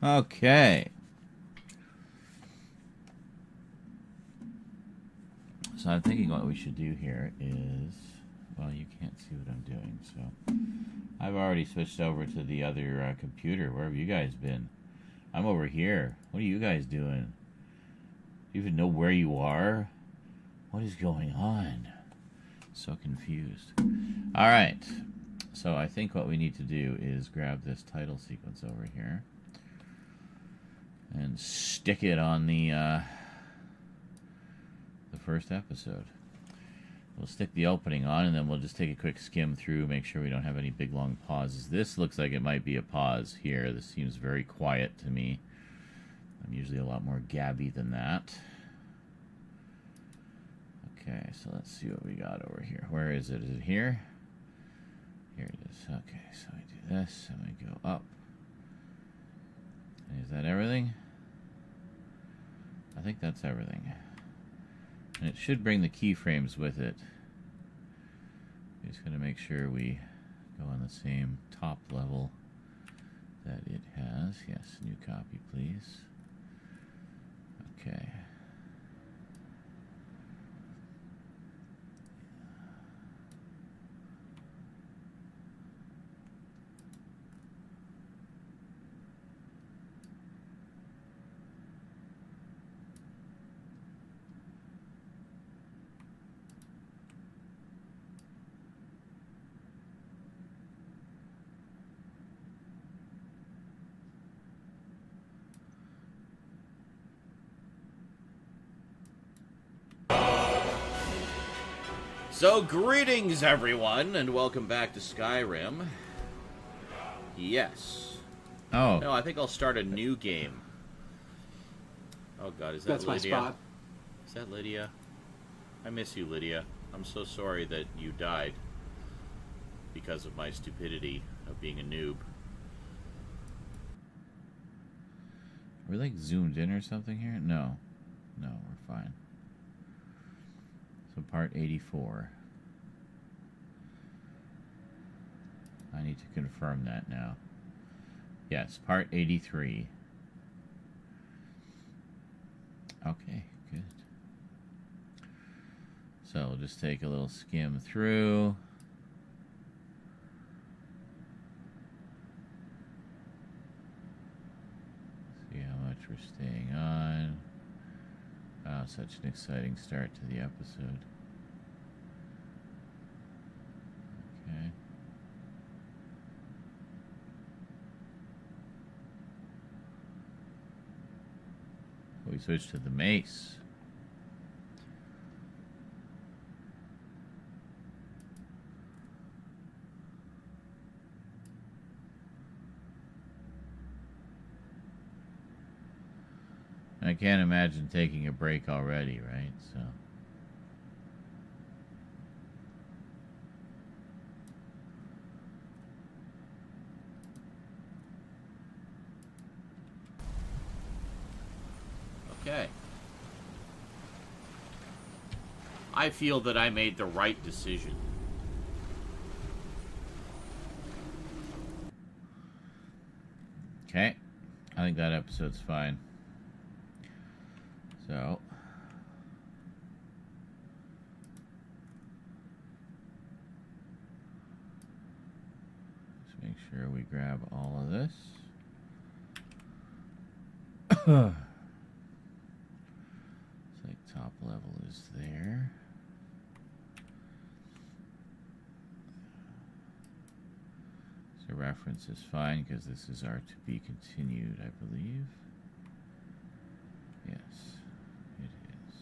Okay. So I'm thinking what we should do here is, well, you can't see what I'm doing, so I've already switched over to the other computer. Where have you guys been? I'm over here. What are you guys doing? Do you even know where you are? What is going on? So confused. All right. So I think what we need to do is grab this title sequence over here and stick it on the first episode. We'll stick the opening on, and then we'll just take a quick skim through, make sure we don't have any big long pauses. This looks like it might be a pause here. This seems very quiet to me. I'm usually a lot more gabby than that. Okay, so let's see what we got over here. Where is it? Is it here? Here it is. Okay, so I do this, and we go up. Is that everything? I think that's everything. And it should bring the keyframes with it. We're just going to make sure we go on the same top level that it has. Yes, new copy, please. Okay. So, greetings, everyone, and welcome back to Skyrim. Yes. Oh. No, I think I'll start a new game. Oh, God, is that That's Lydia? my spot. Is that Lydia? I miss you, Lydia. I'm so sorry that you died because of my stupidity of being a noob. Are we, like, zoomed in or something here? No. No, we're fine. So part 84. I need to confirm that now. Yes, part 83. Okay, good. So we'll just take a little skim through. See how much we're staying on. Wow, such an exciting start to the episode. Okay. We switched to the mace. I can't imagine taking a break already, right? So. Okay. I feel that I made the right decision. Okay. I think that episode's fine. So. Let's make sure we grab all of this. It's like top level is there. So reference is fine because this is our to be continued, I believe. Yes, it is.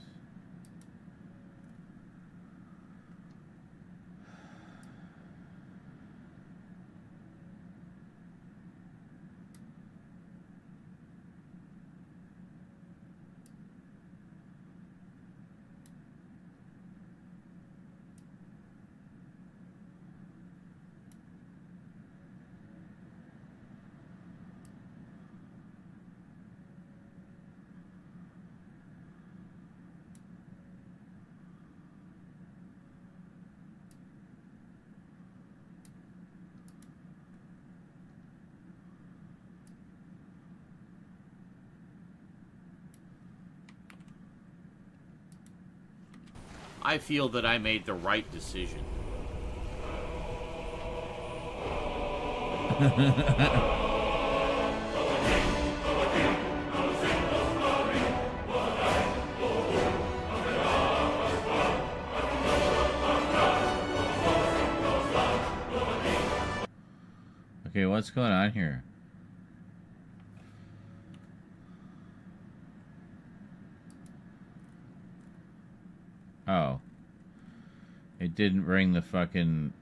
I feel that I made the right decision. Okay, what's going on here? Oh. It didn't bring the fucking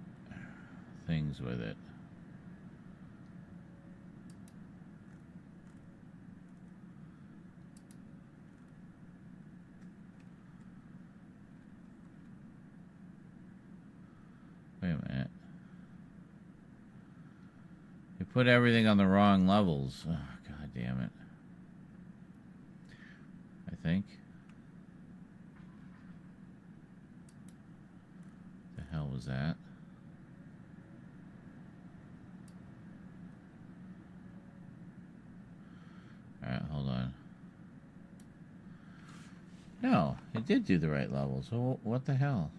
things with it. Wait a minute. You put everything on the wrong levels. Oh, God damn it. I think. The hell was that? Alright, hold on. No, it did do the right level, so what the hell?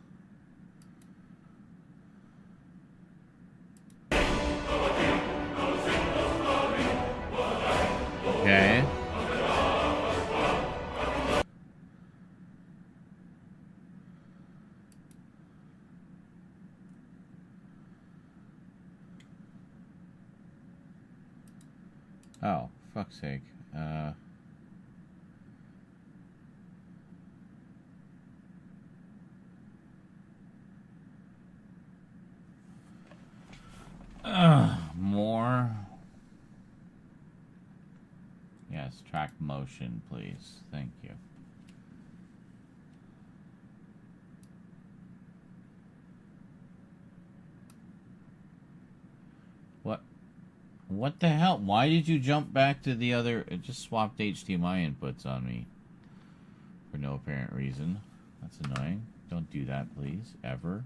Okay. Oh, fuck's sake. More. Yes, track motion, please. Thank you. What the hell? Why did you jump back to the other? It just swapped HDMI inputs on me. For no apparent reason. That's annoying. Don't do that, please. Ever.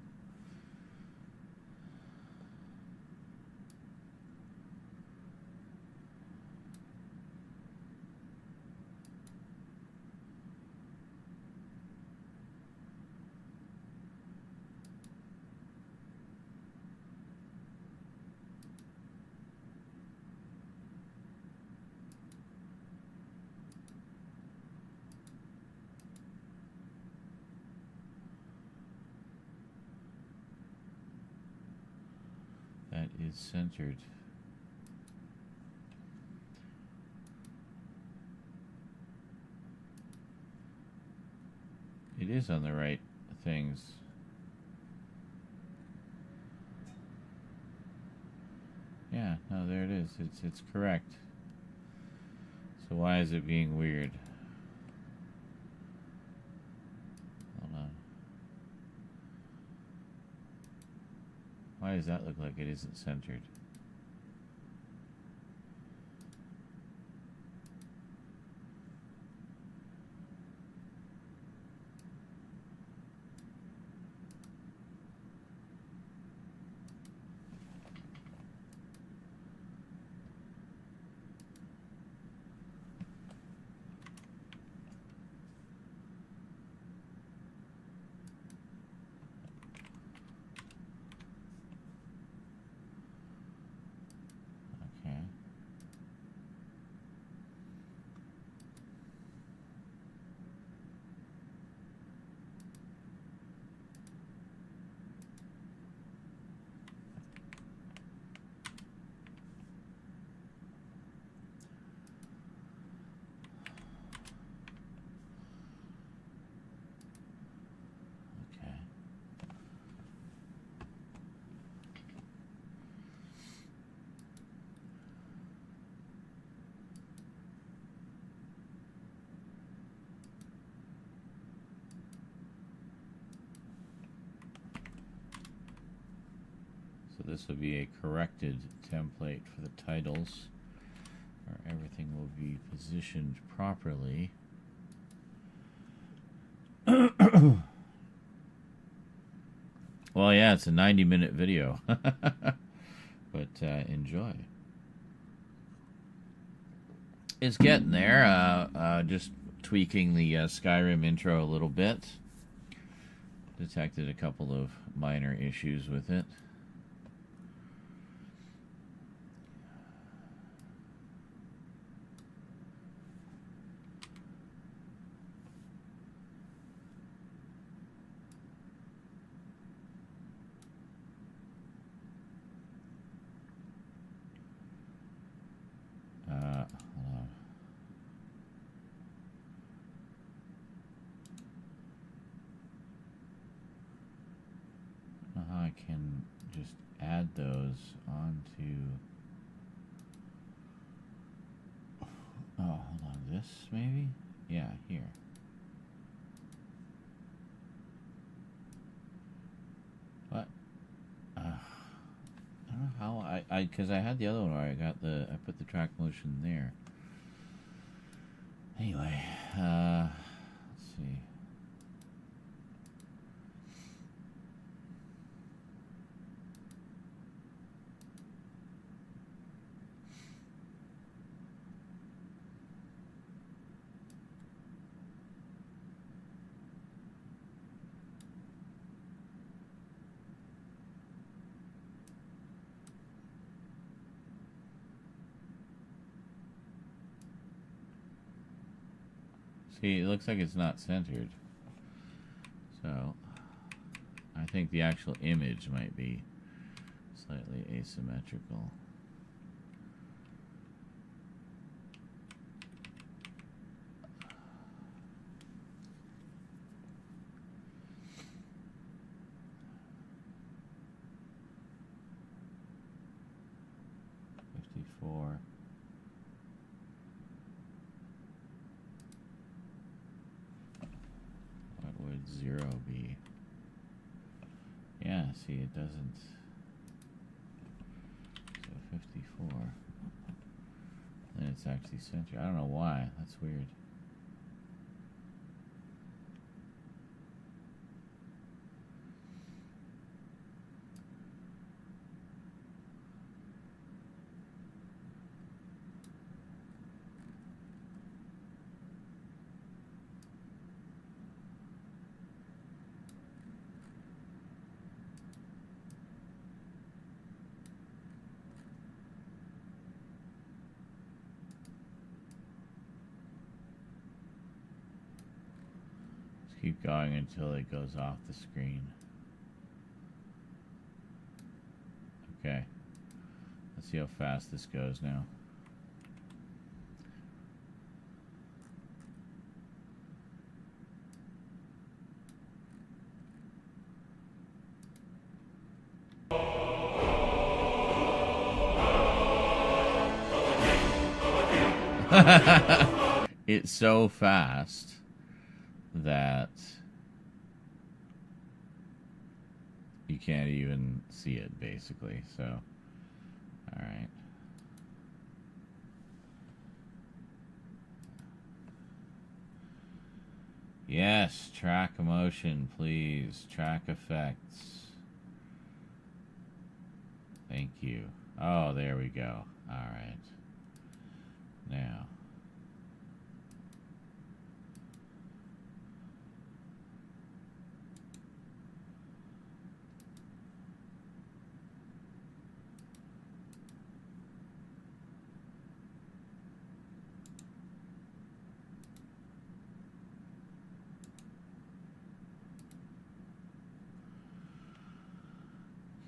That is centered. It is on the right things. Yeah, no, there it is. It's correct. So why is it being weird? Hold on. Why does that look like it isn't centered? Okay. Okay. So this will be a corrected template for the titles, where everything will be positioned properly. Well, yeah, it's a 90-minute video. But enjoy. It's getting there. Just tweaking the Skyrim intro a little bit. Detected a couple of minor issues with it. Hold on. I don't know how I can just add those onto. Oh, hold on. This maybe? Yeah, here. What? I don't know how because I had the other one where I put the track motion there. Anyway, let's see. See, it looks like it's not centered. So, I think the actual image might be slightly asymmetrical. Four. What would 0 be? Yeah, see, it doesn't. So 54. And it's actually centered. I don't know why. That's weird. Keep going until it goes off the screen. Okay. Let's see how fast this goes now. It's so fast that you can't even see it, basically. So, all right. Yes, track emotion, please. Track effects. Thank you. Oh, there we go. All right. Now.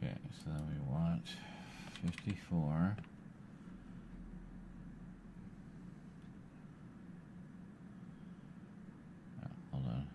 Okay, so then we want 54. Oh, hold on.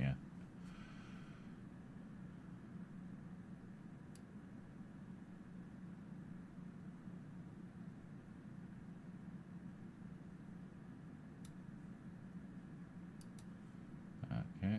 Yeah. Okay.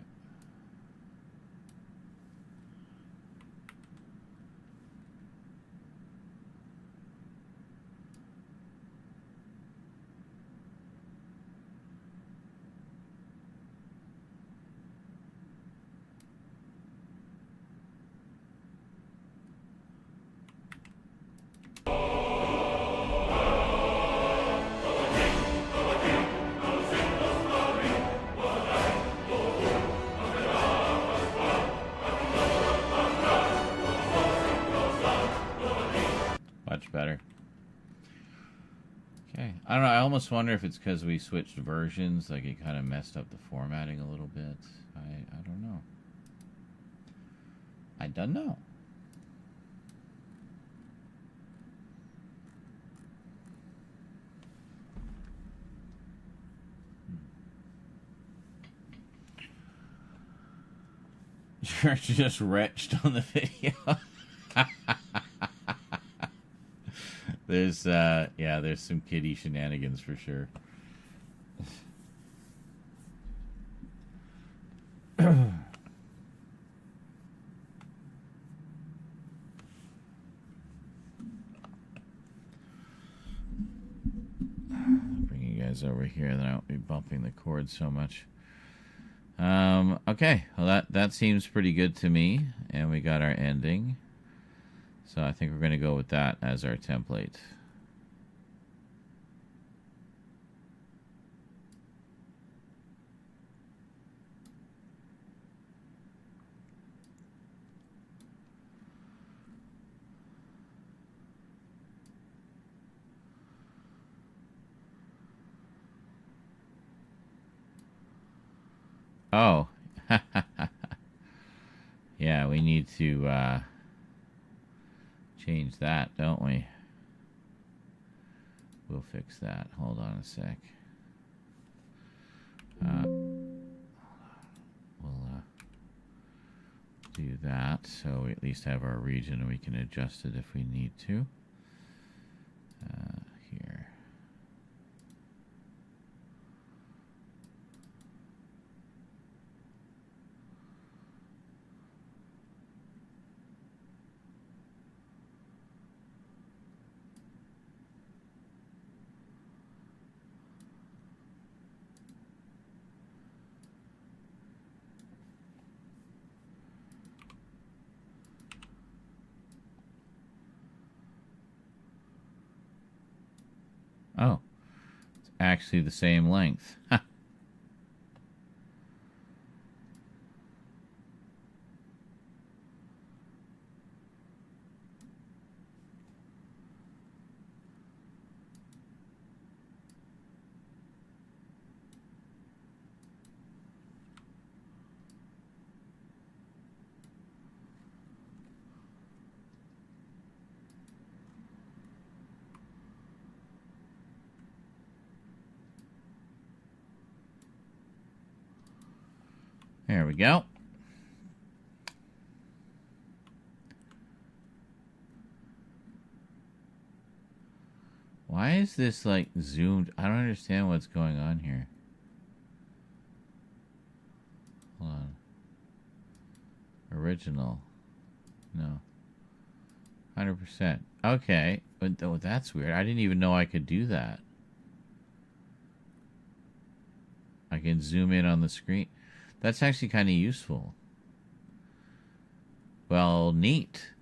Much better. Okay. I don't know. I almost wonder if it's because we switched versions, like it kind of messed up the formatting a little bit. I don't know. I don't know. You're just wretched on the video. There's yeah, there's some kiddie shenanigans for sure. pause over here, then I won't be bumping the cord so much. Okay, well that seems pretty good to me, and we got our ending. So I think we're going to go with that as our template. Oh. Yeah, we need to change that, don't we? We'll fix that. Hold on a sec. We'll do that so we at least have our region and we can adjust it if we need to. Here. Oh, it's actually the same length. There we go. Why is this like zoomed? I don't understand what's going on here. Hold on. Original. No. 100%. Okay. But oh, that's weird. I didn't even know I could do that. I can zoom in on the screen. That's actually kind of useful. Well, neat.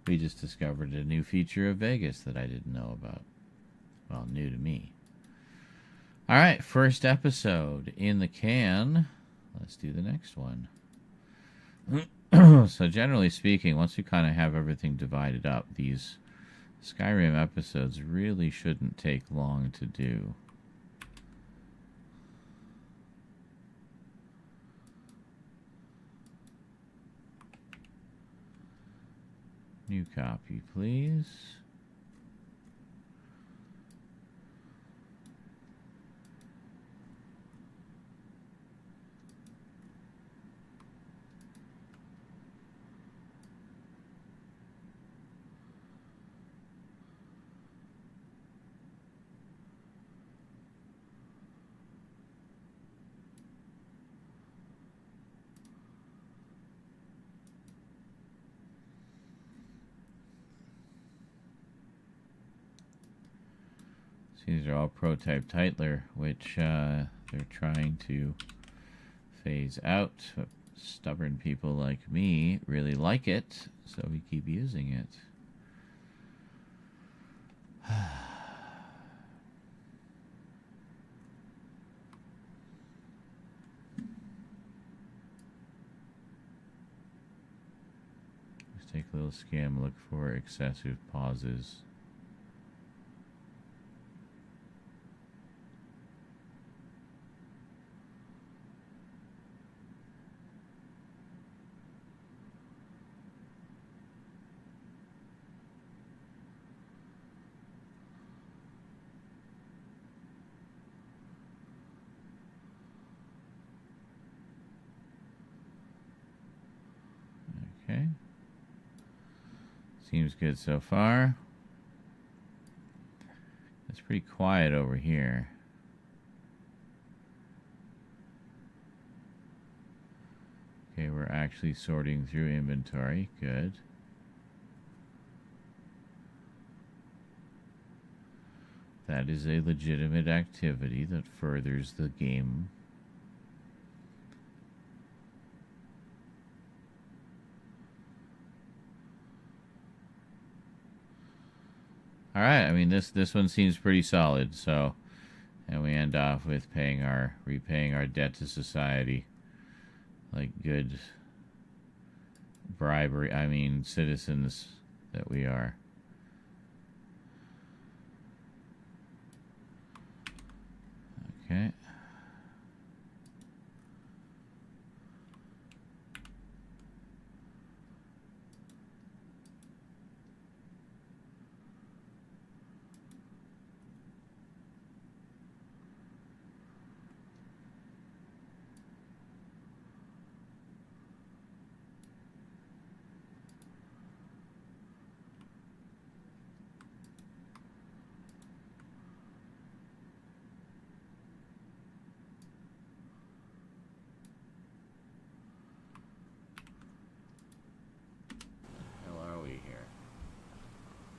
We just discovered a new feature of Vegas that I didn't know about. Well, new to me. All right, first episode in the can. Let's do the next one. So generally speaking, once we kind of have everything divided up, these Skyrim episodes really shouldn't take long to do. New copy, please. These are all prototype titler, which they're trying to phase out. But stubborn people like me really like it, so we keep using it. Let's take a little skim, look for excessive pauses. Okay. Seems good so far. It's pretty quiet over here. Okay, we're actually sorting through inventory. Good. That is a legitimate activity that furthers the game. All right, I mean this one seems pretty solid. So, and we end off with repaying our debt to society, like good citizens that we are. Okay.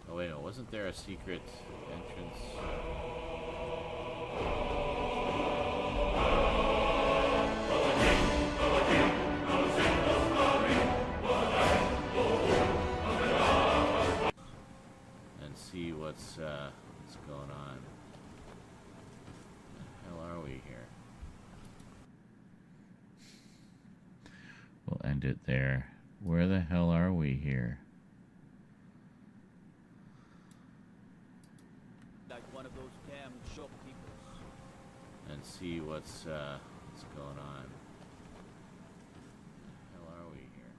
Oh wait, no, wasn't there a secret entrance? And see what's going on. The hell are we here? We'll end it there. Where the hell are we here? Like one of those damn shopkeepers. And see what's going on. The hell are we here?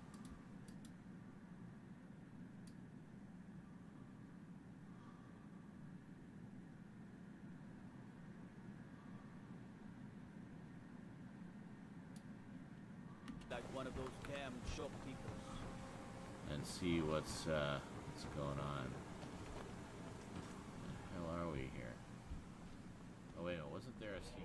Like one of those damn shopkeepers. And see what's going on. The hell are we here? Oh wait, no, wasn't there a secret?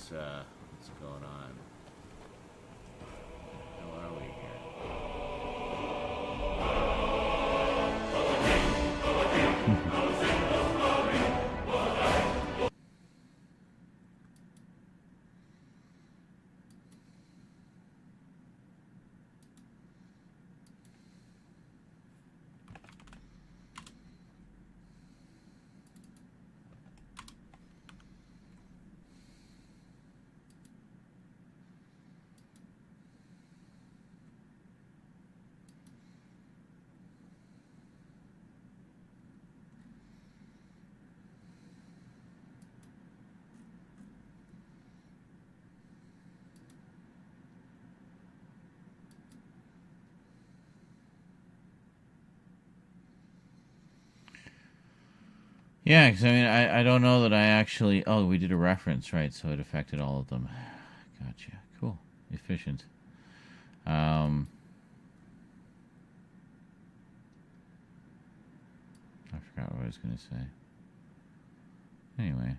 What's going on? The hell are we here? Yeah, because I mean, I don't know that I actually. Oh, we did a reference, right? So it affected all of them. Gotcha. Cool. Efficient. I forgot what I was going to say. Anyway.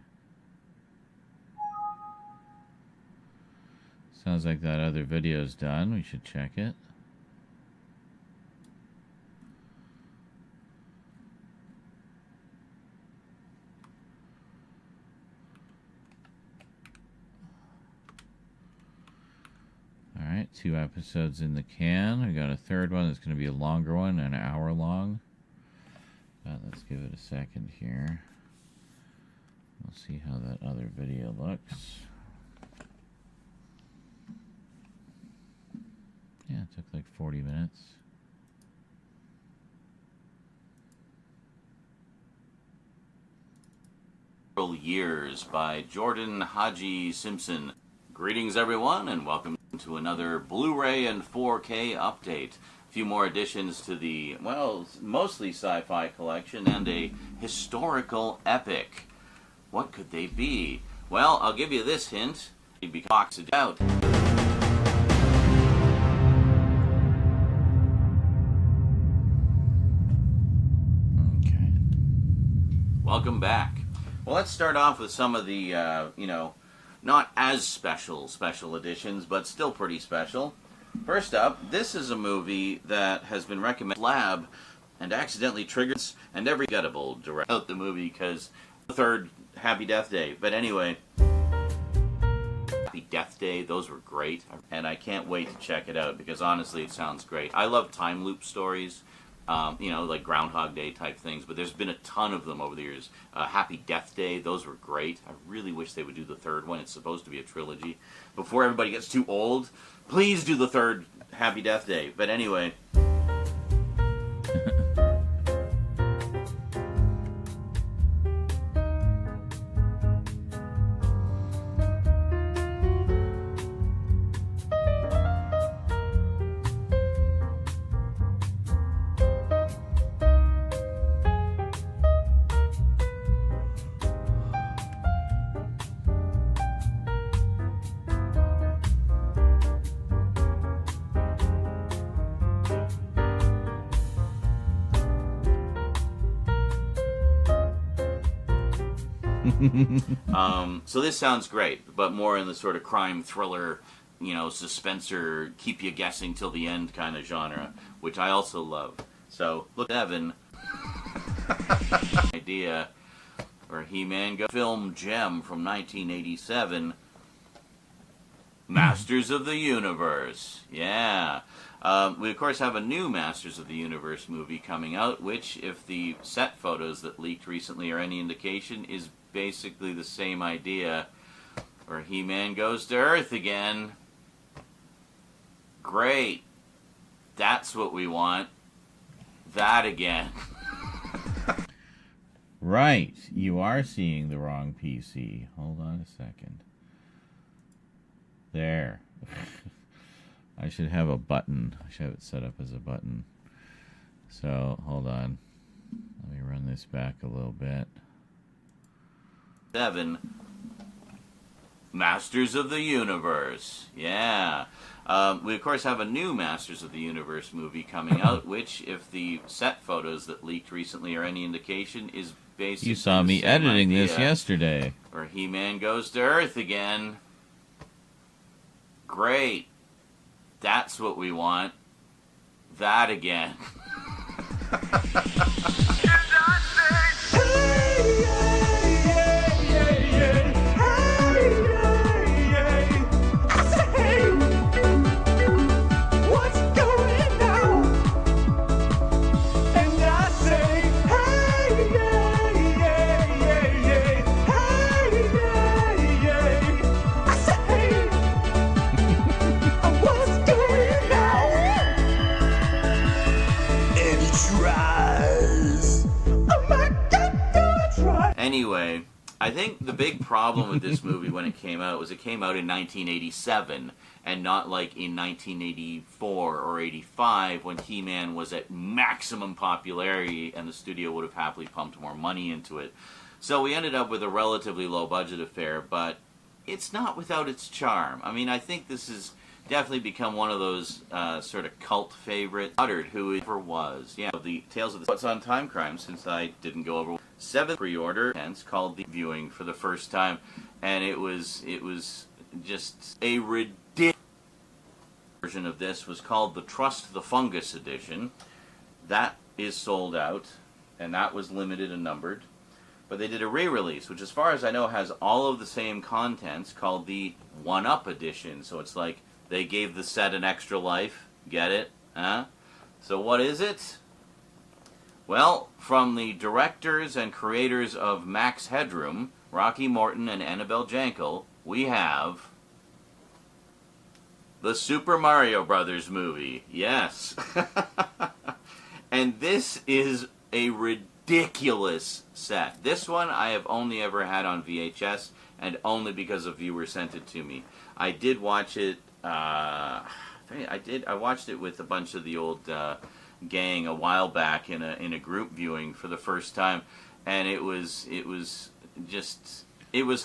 Sounds like that other video's done. We should check it. All right. 2 episodes in the can. We got a third one that's going to be a longer one, an hour long. Let's give it a second here. We'll see how that other video looks. Yeah, it took like 40 minutes. Years by Jordan Haji Simpson. Greetings everyone and welcome to another Blu-ray and 4K update. A few more additions to the, well, mostly sci-fi collection and a historical epic. What could they be? Well, I'll give you this hint. You'd be boxed out. Okay. Welcome back. Well, let's start off with some of the, not as special editions, but still pretty special. First up, this is a movie that has been recommended Lab and accidentally triggered and every gettable direct out the movie because the third Happy Death Day. But anyway, Happy Death Day, those were great. And I can't wait to check it out because honestly, it sounds great. I love time loop stories. Like Groundhog Day type things, but there's been a ton of them over the years. Happy Death Day, those were great. I really wish they would do the third one. It's supposed to be a trilogy. Before everybody gets too old, please do the third Happy Death Day. But anyway. So this sounds great, but more in the sort of crime thriller, suspensor, keep you guessing till the end kind of genre, which I also love. So, look, Evan, idea, or He-Man film gem from 1987, Masters of the Universe. Yeah. We, of course, have a new Masters of the Universe movie coming out, which, if the set photos that leaked recently are any indication, is basically the same idea, where He-Man goes to Earth again. Great. That's what we want. That again. Right. You are seeing the wrong PC. Hold on a second. There. I should have a button. I should have it set up as a button. So, hold on. Let me run this back a little bit. 7. Masters of the Universe. Yeah. We, of course, have a new Masters of the Universe movie coming out, which, if the set photos that leaked recently are any indication, is basically You saw me editing this yesterday. Where He-Man goes to Earth again. Great. That's what we want. That again. Anyway, I think the big problem with this movie when it came out was it came out in 1987 and not like in 1984 or 85 when He-Man was at maximum popularity and the studio would have happily pumped more money into it. So we ended up with a relatively low budget affair, but it's not without its charm. I mean, I think this has definitely become one of those sort of cult favorites. Uttered, who it ever was. Yeah, the Tales of the What's on Time Crime, since I didn't go over 7th pre-order, hence called the viewing for the first time, and it was just a ridiculous version of this was called the Trust the Fungus edition. That is sold out, and that was limited and numbered. But they did a re-release, which as far as I know has all of the same contents, called the 1-Up edition. So it's like They gave the set an extra life. Get it? Huh? So what is it? Well, from the directors and creators of Max Headroom, Rocky Morton and Annabelle Jankel, we have the Super Mario Brothers movie. Yes. And this is a ridiculous set. This one I have only ever had on VHS, and only because a viewer sent it to me. I did watch it. I watched it with a bunch of the old gang a while back in a group viewing for the first time, and it was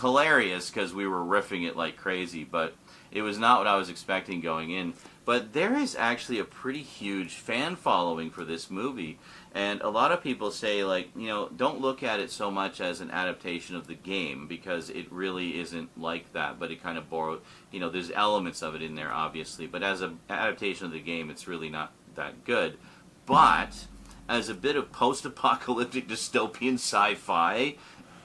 hilarious because we were riffing it like crazy, but it was not what I was expecting going in. But there is actually a pretty huge fan following for this movie, and a lot of people say, like, you know, don't look at it so much as an adaptation of the game, because it really isn't like that, but it kind of borrowed, you know, there's elements of it in there, obviously, but as an adaptation of the game, it's really not that good. But as a bit of post-apocalyptic dystopian sci-fi,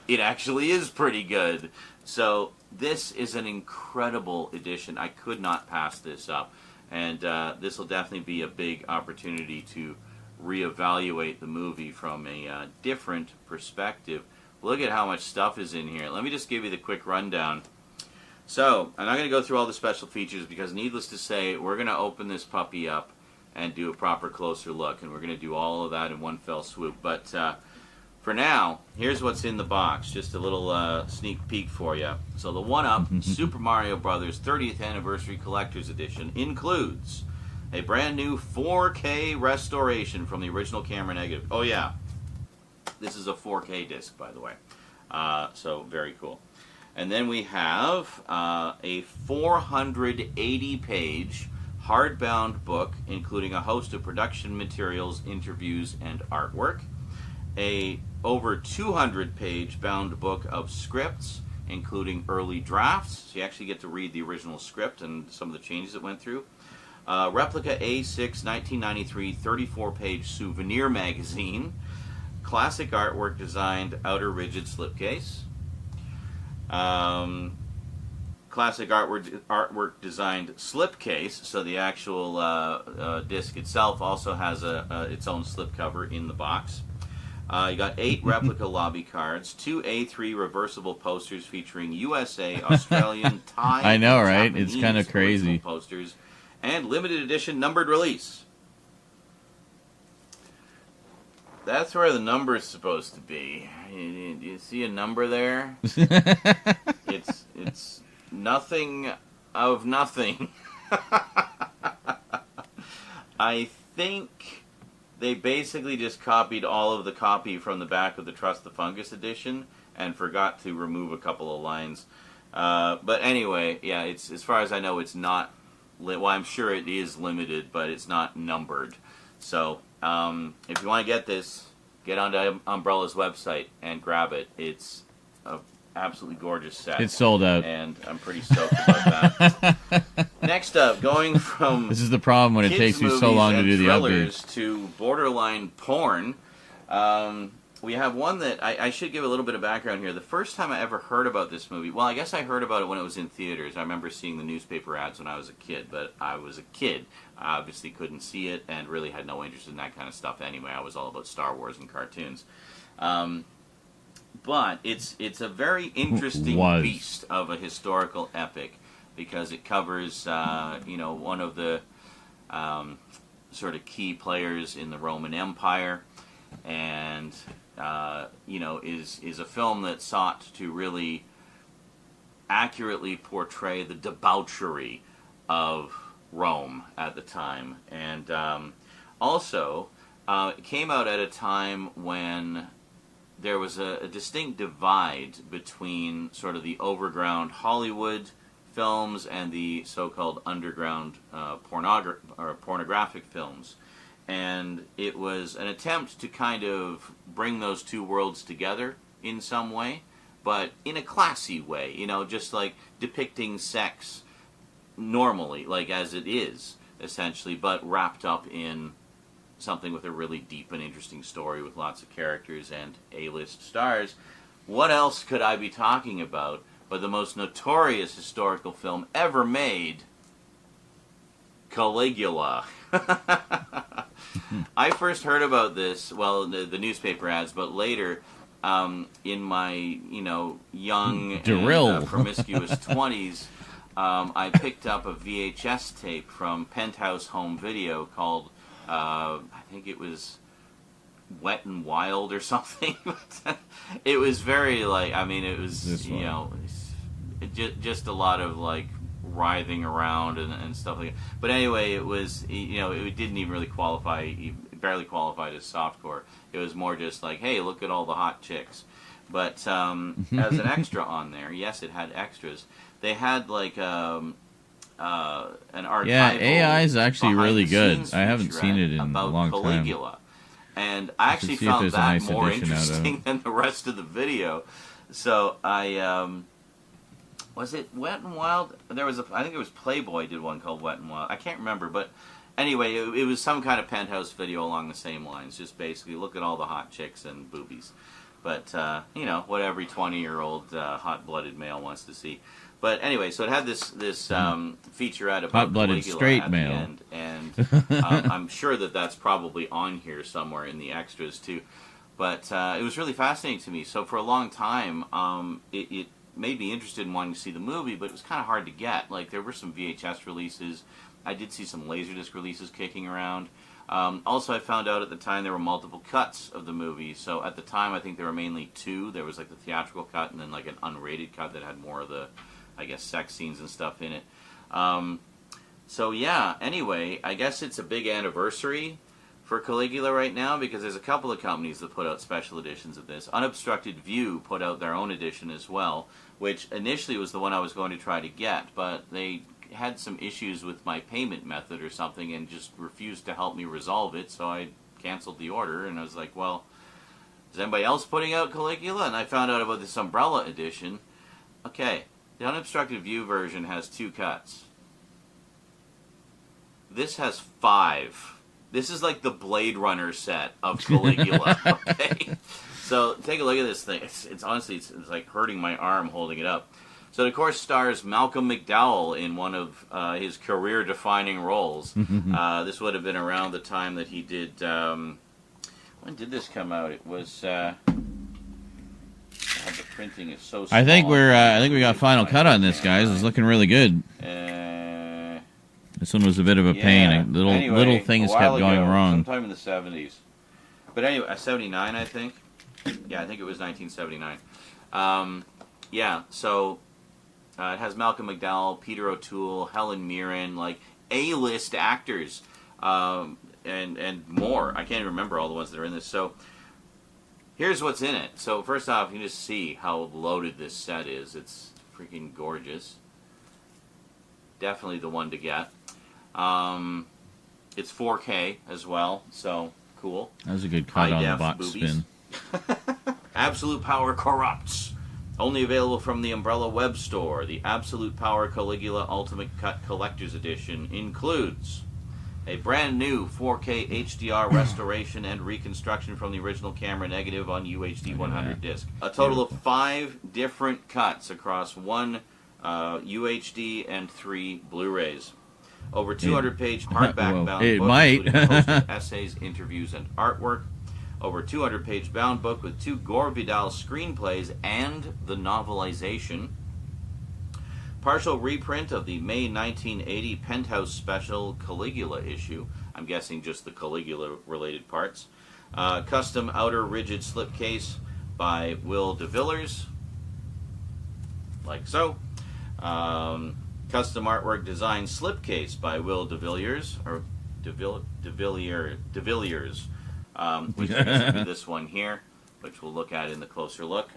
it actually is pretty good. So this is an incredible edition. I could not pass this up. And this will definitely be a big opportunity to reevaluate the movie from a different perspective. Look at how much stuff is in here. Let me just give you the quick rundown. So, I'm not going to go through all the special features because, needless to say, we're going to open this puppy up and do a proper closer look. And we're going to do all of that in one fell swoop. But for now, here's what's in the box. Just a little sneak peek for you. So the 1-Up Super Mario Bros. 30th Anniversary Collector's Edition includes a brand new 4K restoration from the original camera negative. Oh yeah, this is a 4K disc, by the way. So very cool. And then we have a 480-page hardbound book, including a host of production materials, interviews, and artwork. A over 200-page bound book of scripts, including early drafts. So you actually get to read the original script and some of the changes it went through. Replica A6 1993 34-page souvenir magazine. Classic artwork designed outer rigid slipcase. Classic artwork designed slipcase, so the actual disc itself also has its own slipcover in the box. You got 8 replica lobby cards, 2 A3 reversible posters featuring USA, Australian, Thai, I know, and right? Japanese It's kind of crazy. original posters, and limited edition numbered release. That's where the number's supposed to be. You see a number there? It's nothing of nothing. I think they basically just copied all of the copy from the back of the Trust the Fungus edition and forgot to remove a couple of lines. But anyway, yeah, it's, as far as I know, it's not... Well, I'm sure it is limited, but it's not numbered. So, if you want to get this, get onto Umbrella's website and grab it. It's an absolutely gorgeous set. It's sold out. And I'm pretty stoked about that. Next up, going from... This is the problem when it takes you so long to do the updates. To borderline porn. We have one that I should give a little bit of background here. The first time I ever heard about this movie, well, I guess I heard about it when it was in theaters. I remember seeing the newspaper ads when I was a kid, but I was a kid. I obviously couldn't see it and really had no interest in that kind of stuff anyway. I was all about Star Wars and cartoons. But it's a very interesting beast of a historical epic because it covers, one of the sort of key players in the Roman Empire, and is a film that sought to really accurately portray the debauchery of Rome at the time. And also, it came out at a time when there was a distinct divide between sort of the overground Hollywood films and the so-called underground pornographic films. And it was an attempt to kind of bring those two worlds together in some way, but in a classy way, just like depicting sex normally, like as it is, essentially, but wrapped up in something with a really deep and interesting story with lots of characters and A-list stars. What else could I be talking about but the most notorious historical film ever made, Caligula. I first heard about this, well, the newspaper ads, but later, in my, young and promiscuous 20s, I picked up a VHS tape from Penthouse Home Video called, I think it was Wet and Wild or something. It was very, it was, just a lot of, writhing around and stuff like that. But anyway, it was, it didn't even really qualify, barely qualified as softcore. It was more just like, hey, look at all the hot chicks. But as an extra on there, yes, it had extras. They had an archival. Yeah, AI is actually really good. I haven't seen it in a long Caligula. time. And I actually found that more interesting than the rest of the video. So I, was it Wet and Wild? I think it was Playboy did one called Wet and Wild. I can't remember, but anyway, it was some kind of Penthouse video along the same lines. Just basically look at all the hot chicks and boobies. But, what every 20-year-old hot-blooded male wants to see. But anyway, so it had this featurette about hot-blooded straight male. End, and I'm sure that's probably on here somewhere in the extras too. But it was really fascinating to me. So for a long time, it made me interested in wanting to see the movie, but it was kind of hard to get. There were some VHS releases. I did see some Laserdisc releases kicking around. Also, I found out at the time there were multiple cuts of the movie. So at the time, I think there were mainly two. There was the theatrical cut and then an unrated cut that had more of the, I guess, sex scenes and stuff in it. So yeah, anyway, I guess it's a big anniversary for Caligula right now because there's a couple of companies that put out special editions of this. Unobstructed View put out their own edition as well, which initially was the one I was going to try to get, but they had some issues with my payment method or something and just refused to help me resolve it, so I canceled the order, and I was like, well, is anybody else putting out Caligula? And I found out about this Umbrella edition. Okay, the Unobstructed View version has 2 cuts. This has 5. This is like the Blade Runner set of Caligula, okay? So take a look at this thing. It's honestly, it's like hurting my arm holding it up. So it, of course, stars Malcolm McDowell in one of his career-defining roles. This would have been around the time that he did... when did this come out? It was... the printing is so small. I think we got final cut on this, guys. It's looking really good. This one was a bit of a pain. Little things kept going wrong. Sometime in the 70s. But anyway, 79, I think. Yeah, I think it was 1979. Yeah, so... it has Malcolm McDowell, Peter O'Toole, Helen Mirren, A-list actors, and more. I can't even remember all the ones that are in this. So here's what's in it. So first off, you can just see how loaded this set is. It's freaking gorgeous. Definitely the one to get. It's 4K as well, so cool. That was a good cut on the box spin. Absolute Power Corrupts. Only available from the Umbrella web store. The Absolute Power Caligula Ultimate Cut Collector's Edition includes a brand new 4K HDR restoration and reconstruction from the original camera negative on UHD 100 disc. A total of 5 different cuts across 1 UHD and 3 Blu-rays. Over 200-page hardback bound book, including posted essays, interviews, and artwork. Over 200-page bound book with 2 Gore Vidal screenplays and the novelization. Partial reprint of the May 1980 Penthouse Special Caligula issue. I'm guessing just the Caligula-related parts. Custom outer rigid slipcase by Will de Villiers. Like so. Custom artwork design slipcase by Will de Villiers. Or de Villiers. Which is basically this one here, which we'll look at in the closer look.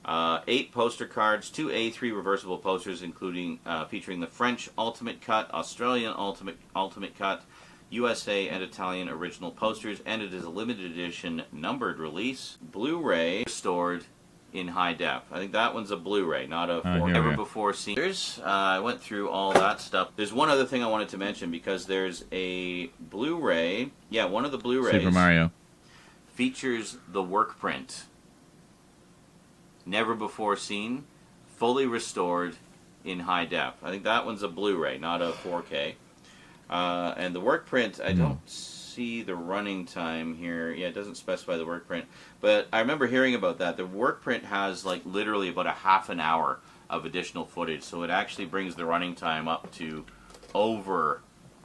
8 poster cards, 2 A3 reversible posters, including featuring the French Ultimate Cut, Australian Ultimate Cut, USA and Italian original posters, and it is a limited edition numbered release. Blu-ray stored in high def. I think that one's a Blu-ray, not a 4K. Never before seen. I went through all that stuff. There's one other thing I wanted to mention because there's a Blu-ray. Yeah, one of the Blu-rays. Super Mario. Features the work print. Never before seen, fully restored in high def. I think that one's a Blu-ray, not a 4K. And the work print, I don't see the running time here. Yeah, it doesn't specify the work print. But I remember hearing about that. The work print has like literally about a half an hour of additional footage, so it actually brings the running time up to over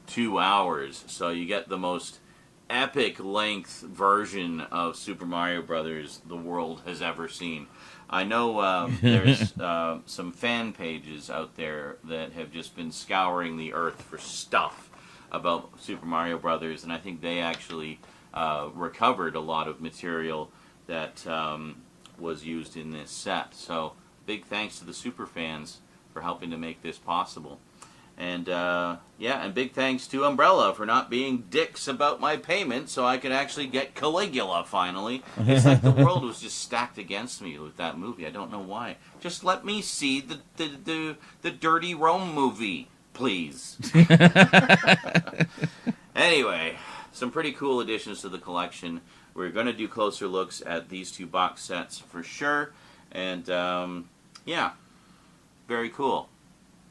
2 hours. So you get the most epic length version of Super Mario Brothers the world has ever seen. I know there's some fan pages out there that have just been scouring the earth for stuff about Super Mario Brothers, and I think they actually recovered a lot of material that was used in this set. So big thanks to the super fans for helping to make this possible. And yeah, and big thanks to Umbrella for not being dicks about my payment so I could actually get Caligula finally. It's like the world was just stacked against me with that movie. I don't know why. Just let me see the Dirty Rome movie, please. Anyway, some pretty cool additions to the collection. We're going to do closer looks at these two box sets for sure. And yeah, very cool.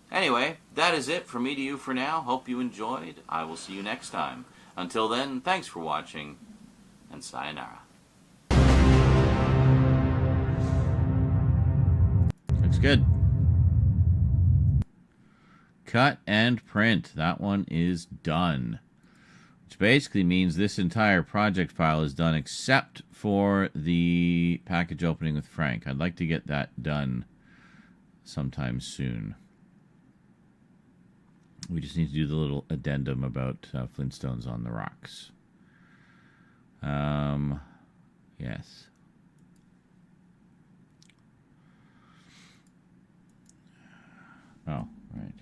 Anyway, that is it from me to you for now. Hope you enjoyed. I will see you next time. Until then, thanks for watching, and sayonara. Looks good. Cut and print. That one is done. Which basically means this entire project file is done except for the package opening with Frank. I'd like to get that done sometime soon. We just need to do the little addendum about Flintstones on the rocks. Yes. Oh, right.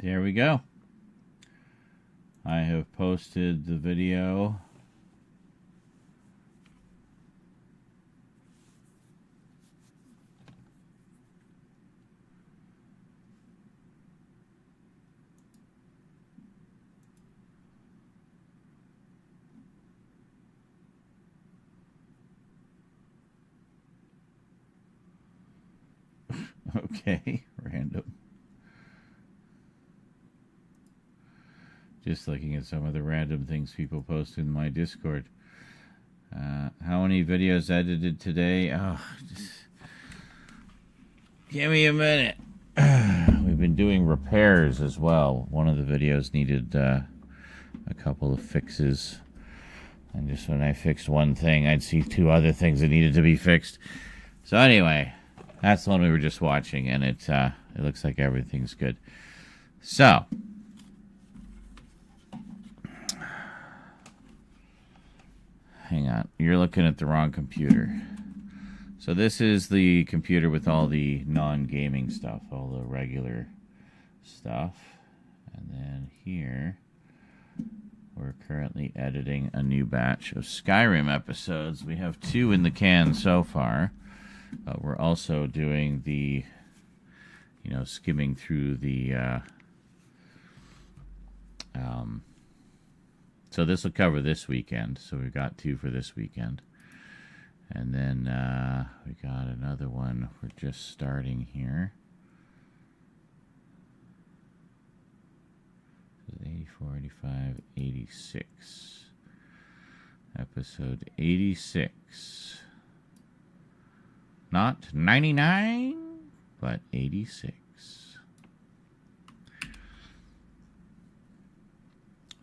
There we go. I have posted the video. Okay, random. Just looking at some of the random things people post in my Discord. How many videos edited today? Oh, just give me a minute. We've been doing repairs as well. One of the videos needed a couple of fixes. And just when I fixed one thing, I'd see two other things that needed to be fixed. So anyway, That's the one we were just watching, and it looks like everything's good. So, hang on. You're looking at the wrong computer. So this is the computer with all the non-gaming stuff, all the regular stuff. And then here, we're currently editing a new batch of Skyrim episodes. We have 2 in the can so far. We're also doing the, skimming through the, so this will cover this weekend. So we've got 2 for this weekend. And then we got another one. We're just starting here. 84, 85, 86. Episode 86. Not 99, but 86.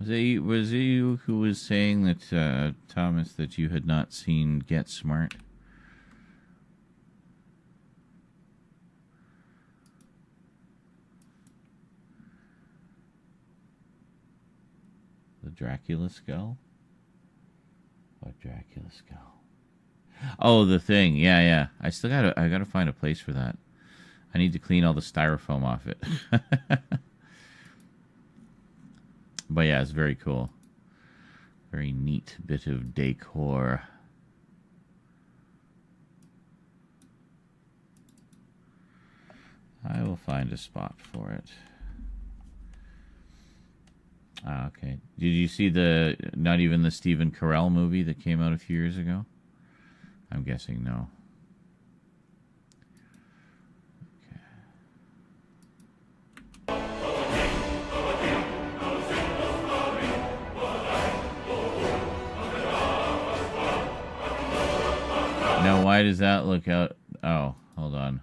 Was it you who was saying that, Thomas, that you had not seen Get Smart? The Dracula skull? What Dracula skull? Oh, the thing. Yeah. I gotta find a place for that. I need to clean all the styrofoam off it. But yeah, it's very cool. Very neat bit of decor. I will find a spot for it. Ah, okay. Did you see not even the Stephen Carell movie that came out a few years ago? I'm guessing no. Okay. Now, why does that look out? Oh, hold on.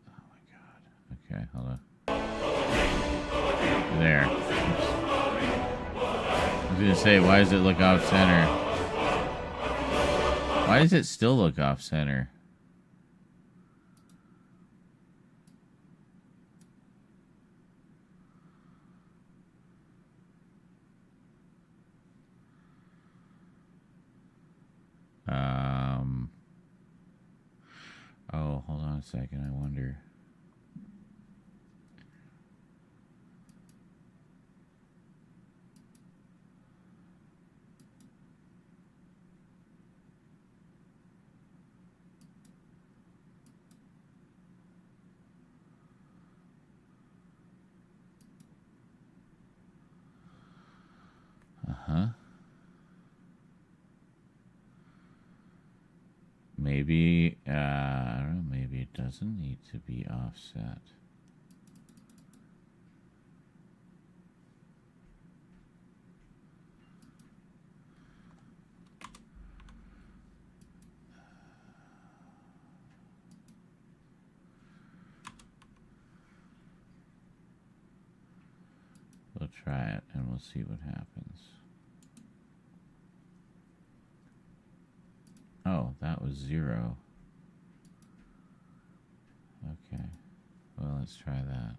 Oh my God. Okay, hold on. There. Oops. I was going to say, why does it look off center? Why does it still look off center? Oh, hold on a second. I wonder. Maybe, I don't know, maybe it doesn't need to be offset. We'll try it and we'll see what happens. Oh, that was 0. Okay. Well, let's try that.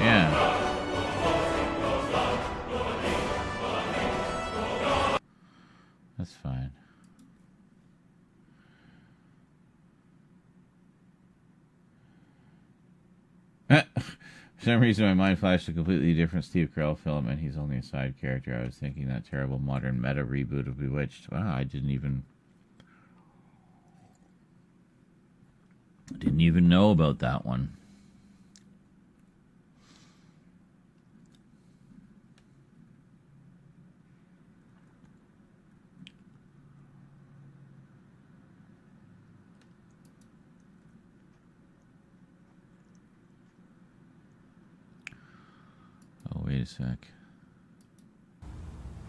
Yeah. That's fine. For some reason, my mind flashed a completely different Steve Carell film, and he's only a side character. I was thinking that terrible modern meta reboot of Bewitched. Wow, I didn't even know about that one. Oh, wait a sec.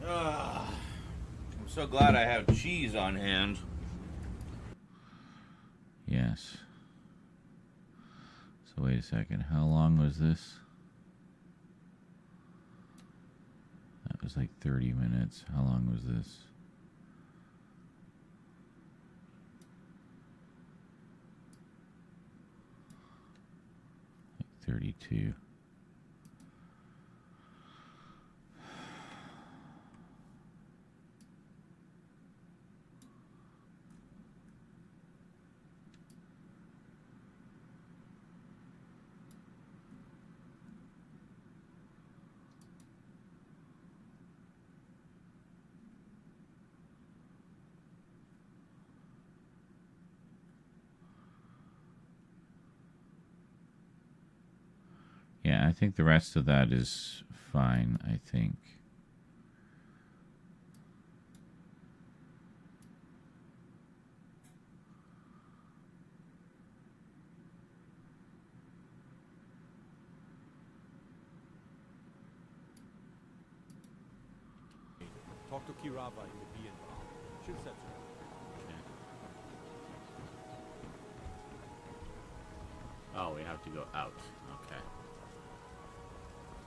I'm so glad I have cheese on hand. Yes. So wait a second. How long was this? was like 30 minutes. How long was this? Like 32. Yeah, I think the rest of that is fine, I think. Talk to Kirava in the BINGE. She'll set you up. Oh, we have to go out. Okay.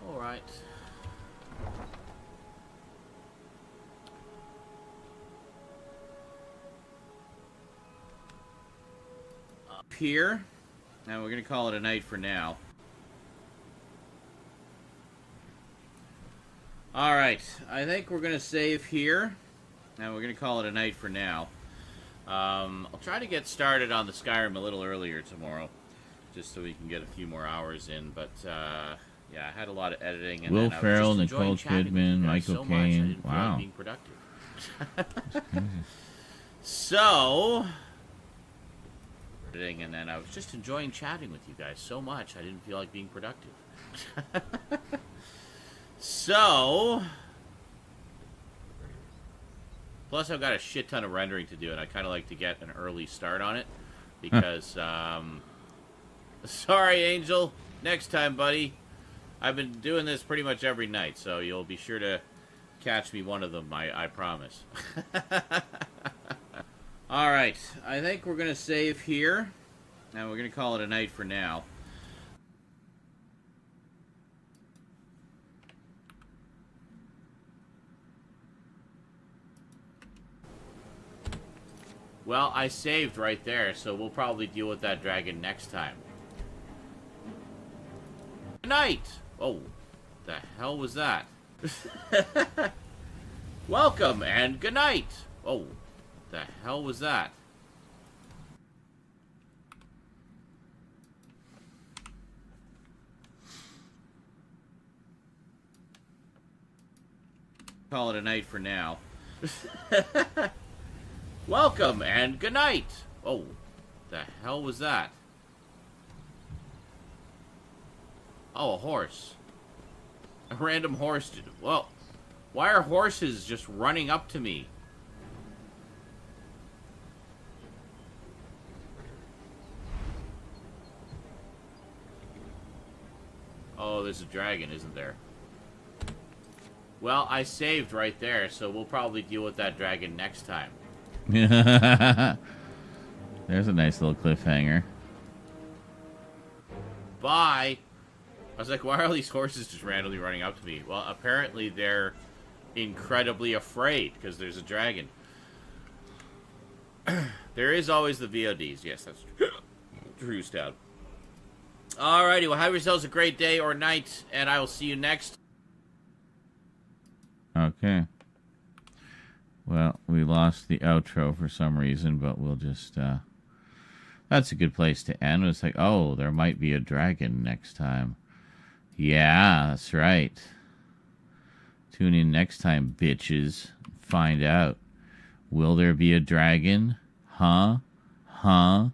All right. Up here. Now we're going to call it a night for now. All right. I think we're going to save here. Now we're going to call it a night for now. I'll try to get started on the Skyrim a little earlier tomorrow, just so we can get a few more hours in. But yeah, I had a lot of editing. And Will then I was Ferrell, just Nicole enjoying chatting with you Kidman, guys Michael so much, I Caine. didn't feel like Wow. being productive. So, editing, and then I was just enjoying chatting with you guys so much, I didn't feel like being productive. So, plus I've got a shit ton of rendering to do, and I kind of like to get an early start on it, because, sorry, Angel, next time, buddy. I've been doing this pretty much every night, so you'll be sure to catch me one of them, I promise. Alright, I think we're going to save here, and we're going to call it a night for now. Well, I saved right there, so we'll probably deal with that dragon next time. Good night! Oh, the hell was that? Welcome and good night! Oh, the hell was that? Call it a night for now. Welcome and good night! Oh, the hell was that? Oh, a horse. A random horse. Well, why are horses just running up to me? Oh, there's a dragon, isn't there? Well, I saved right there, so we'll probably deal with that dragon next time. There's a nice little cliffhanger. Bye! I was like, why are all these horses just randomly running up to me? Well, apparently they're incredibly afraid because there's a dragon. There is always the VODs. Yes, that's true, Stout. Alrighty, well, have yourselves a great day or night, and I will see you next. Okay. Well, we lost the outro for some reason, but we'll just, that's a good place to end. It's like, oh, there might be a dragon next time. Yeah, that's right. Tune in next time, bitches. Find out. Will there be a dragon? Huh? Huh?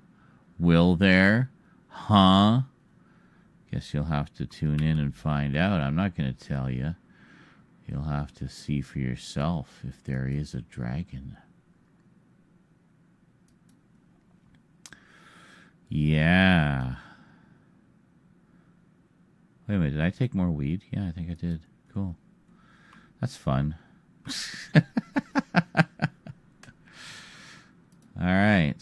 Will there? Huh? Guess you'll have to tune in and find out. I'm not going to tell you. You'll have to see for yourself if there is a dragon. Yeah. Wait a minute, did I take more weed? Yeah, I think I did. Cool. That's fun. All right.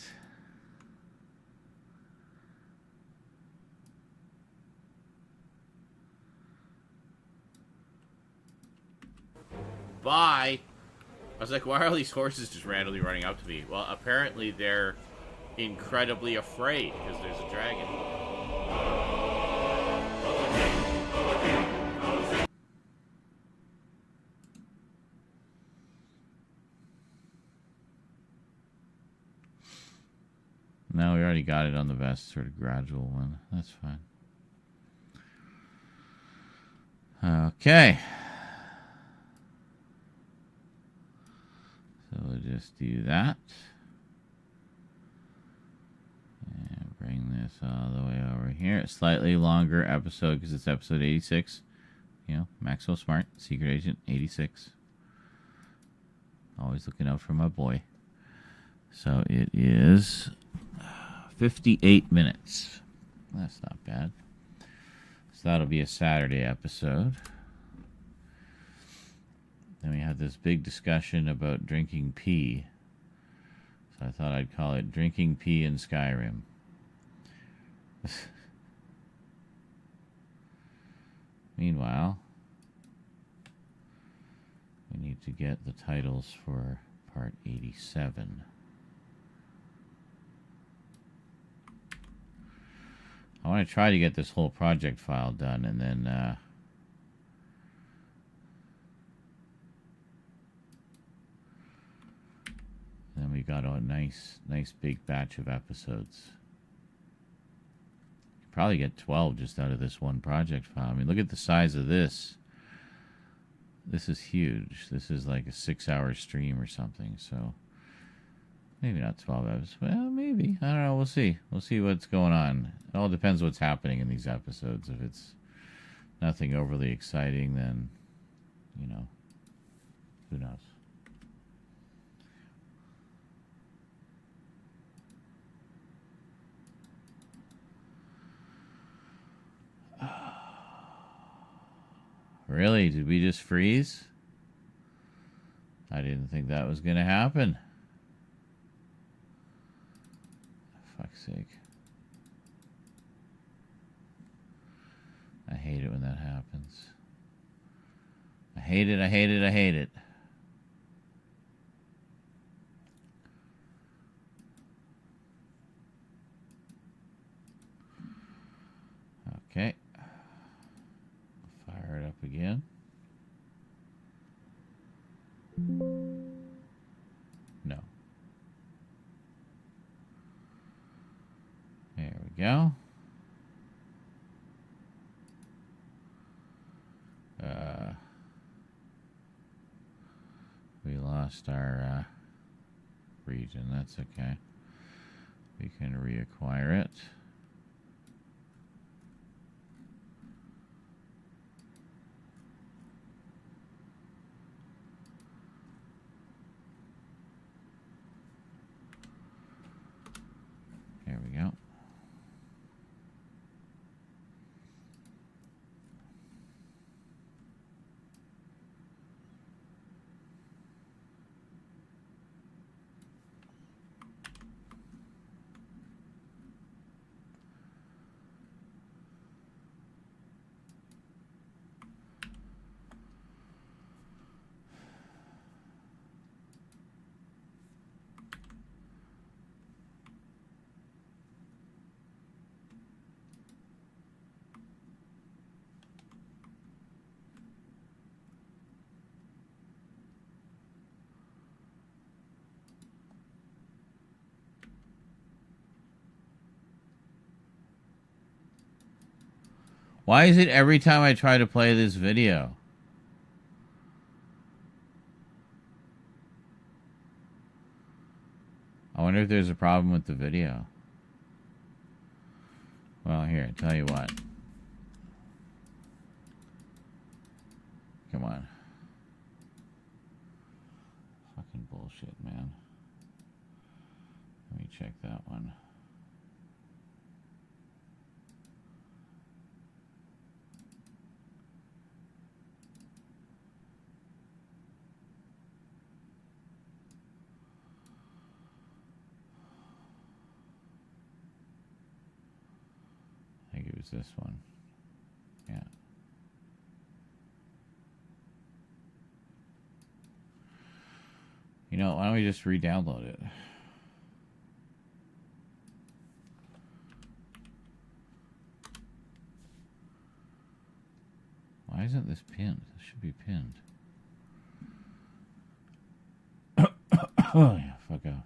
Bye. I was like, why are all these horses just randomly running up to me? Well, apparently they're incredibly afraid because there's a dragon. No, we already got it on the best sort of gradual one. That's fine. Okay. So we'll just do that. And bring this all the way over here. A slightly longer episode because it's episode 86. You know, Maxwell Smart, Secret Agent 86. Always looking out for my boy. So it is 58 minutes. That's not bad. So that'll be a Saturday episode. Then we had this big discussion about drinking pee. So I thought I'd call it Drinking Pee in Skyrim. Meanwhile, we need to get the titles for part 87. I want to try to get this whole project file done, and then we got a nice big batch of episodes. Probably get 12 just out of this one project file. I mean, look at the size of this. This is huge. This is like a 6-hour stream or something. So maybe not 12 episodes. Well, maybe. I don't know. We'll see. We'll see what's going on. It all depends what's happening in these episodes. If it's nothing overly exciting, then, you know, who knows? Really? Did we just freeze? I didn't think that was going to happen. For fuck's sake. I hate it when that happens. I hate it, I hate it, I hate it. Okay. Fire it up again. No. There we go. We lost our region. That's okay. We can reacquire it. There we go. Why is it every time I try to play this video? I wonder if there's a problem with the video. Well, here, I tell you what. Come on. Fucking bullshit, man. Let me check that one. I think it was this one. Yeah. know, why don't we just re-download it? Why isn't this pinned? This should be pinned. Oh, yeah, fuck off.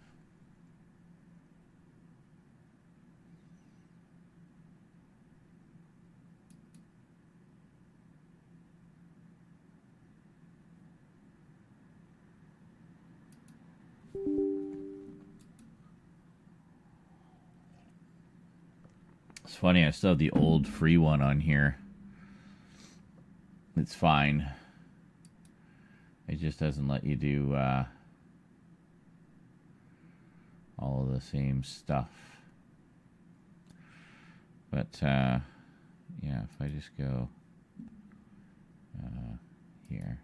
It's funny, I still have the old free one on here. It's fine. It just doesn't let you do all of the same stuff. But, yeah, if I just go here.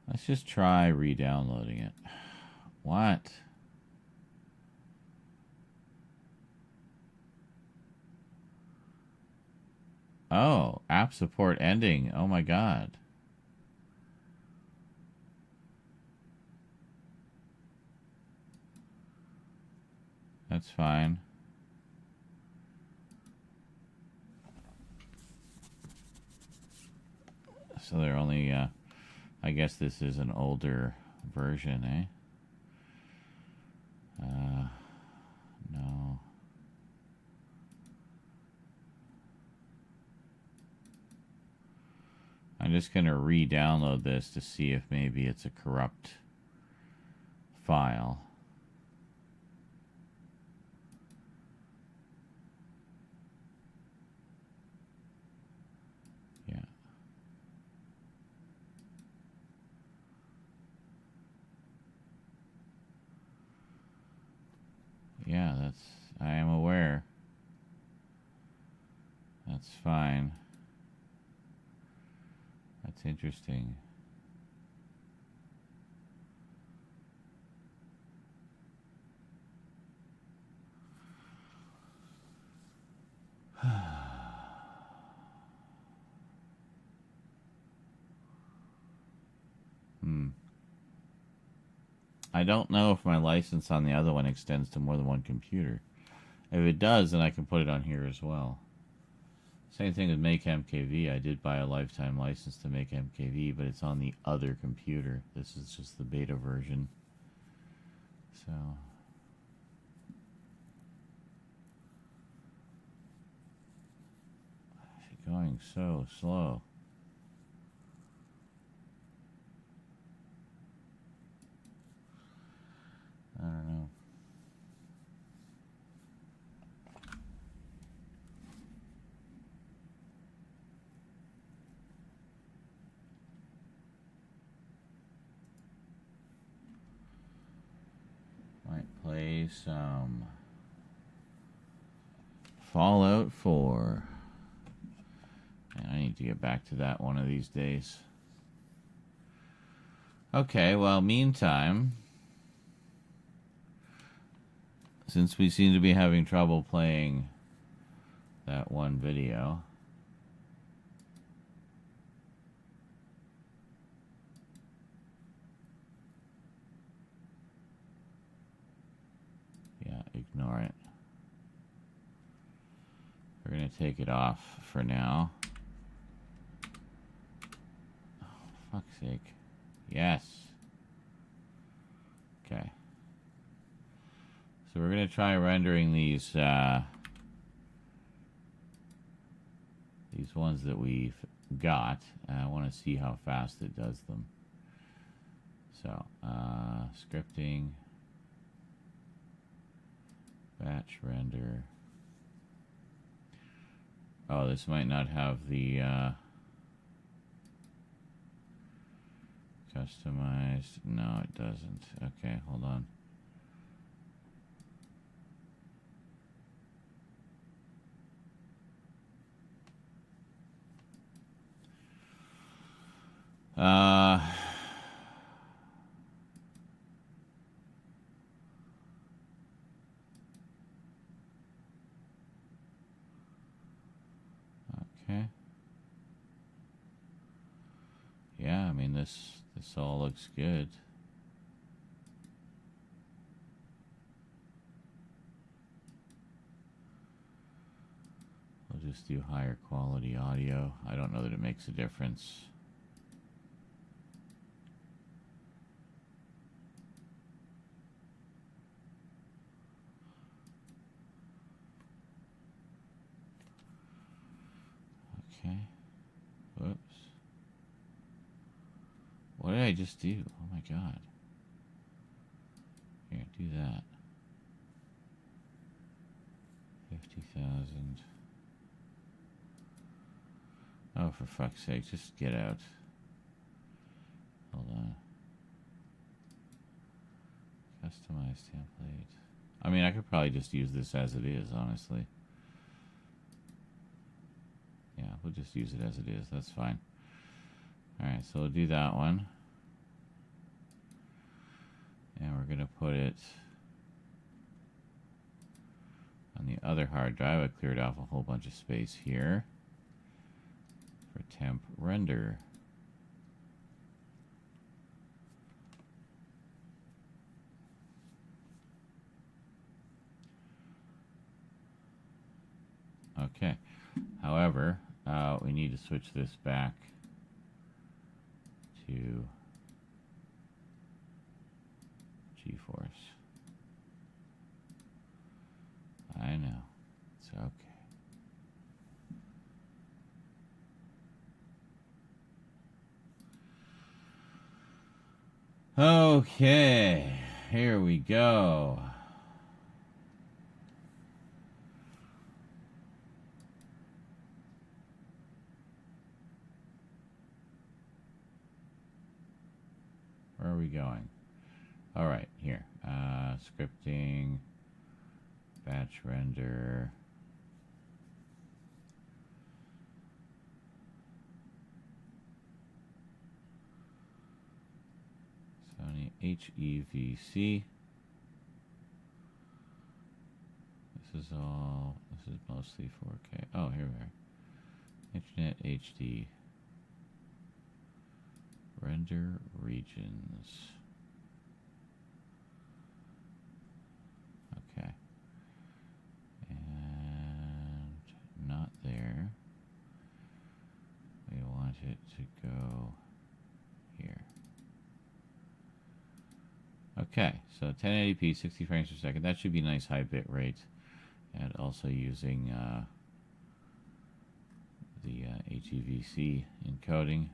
Let's just try re-downloading it. What? Oh, app support ending. Oh my god. That's fine. So they're only, I guess this is an older version, eh? No. I'm just going to re-download this to see if maybe it's a corrupt file. Yeah. Yeah, I am aware. That's fine. That's interesting. I don't know if my license on the other one extends to more than one computer. If it does, then I can put it on here as well. Same thing with Make MKV. I did buy a lifetime license to Make MKV, but it's on the other computer. This is just the beta version. So... it's going so slow. I don't know. Might play some Fallout 4. And I need to get back to that one of these days. Okay, well, meantime, since we seem to be having trouble playing that one video, yeah, ignore it. We're going to take it off for now. Oh, fuck's sake. Yes. Okay. So we're going to try rendering these ones that we've got. I want to see how fast it does them. So, scripting, batch render. Oh, this might not have the customized. No, it doesn't. Okay, hold on. Uh, okay. Yeah, I mean this all looks good. We'll just do higher quality audio. I don't know that it makes a difference. Okay. Whoops. What did I just do? Oh my god. Here, do that. 50,000. Oh, for fuck's sake, just get out. Hold on. Customize template. I mean, I could probably just use this as it is, honestly. Yeah, we'll just use it as it is. That's fine. Alright, so we'll do that one. And we're going to put it on the other hard drive. I cleared off a whole bunch of space here for temp render. Okay. However, we need to switch this back to GeForce. I know. It's okay. Okay. Here we go. Where are we going? All right, here. Scripting, batch render. Sony HEVC. This is mostly 4K. Oh, here we are. Internet HD. Render regions. Okay. And not there. We want it to go here. Okay, so 1080p, 60 frames per second. That should be a nice high bit rate. And also using the HEVC encoding.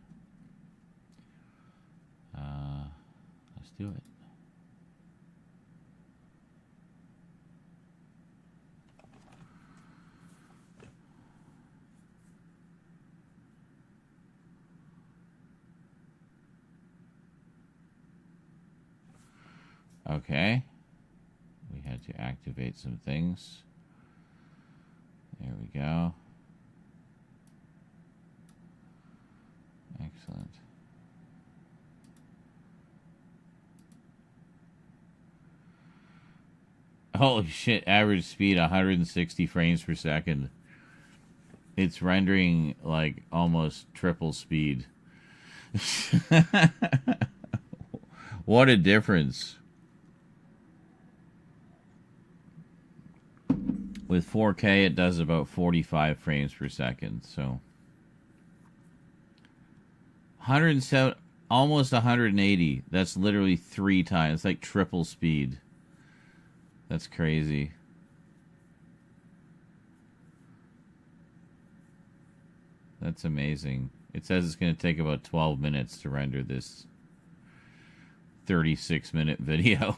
Let's do it. Okay. We had to activate some things. There we go. Excellent. Holy shit, average speed 160 frames per second. It's rendering like almost triple speed. What a difference. With 4K, it does about 45 frames per second, so 107, almost 180. That's literally 3 times. It's like triple speed. That's crazy. That's amazing. It says it's going to take about 12 minutes to render this 36-minute video.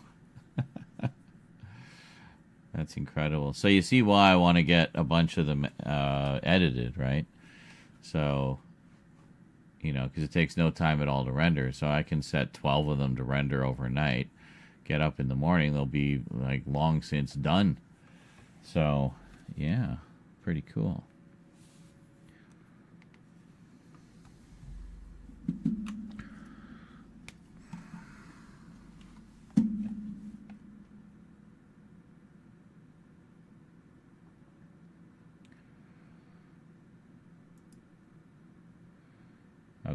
That's incredible. So you see why I want to get a bunch of them edited, right? So, you know, because it takes no time at all to render. So I can set 12 of them to render overnight. Get up in the morning, they'll be like long since done. So, yeah, pretty cool.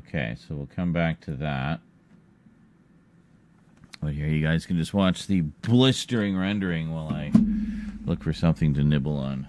Okay, so we'll come back to that. But here you guys can just watch the blistering rendering while I look for something to nibble on.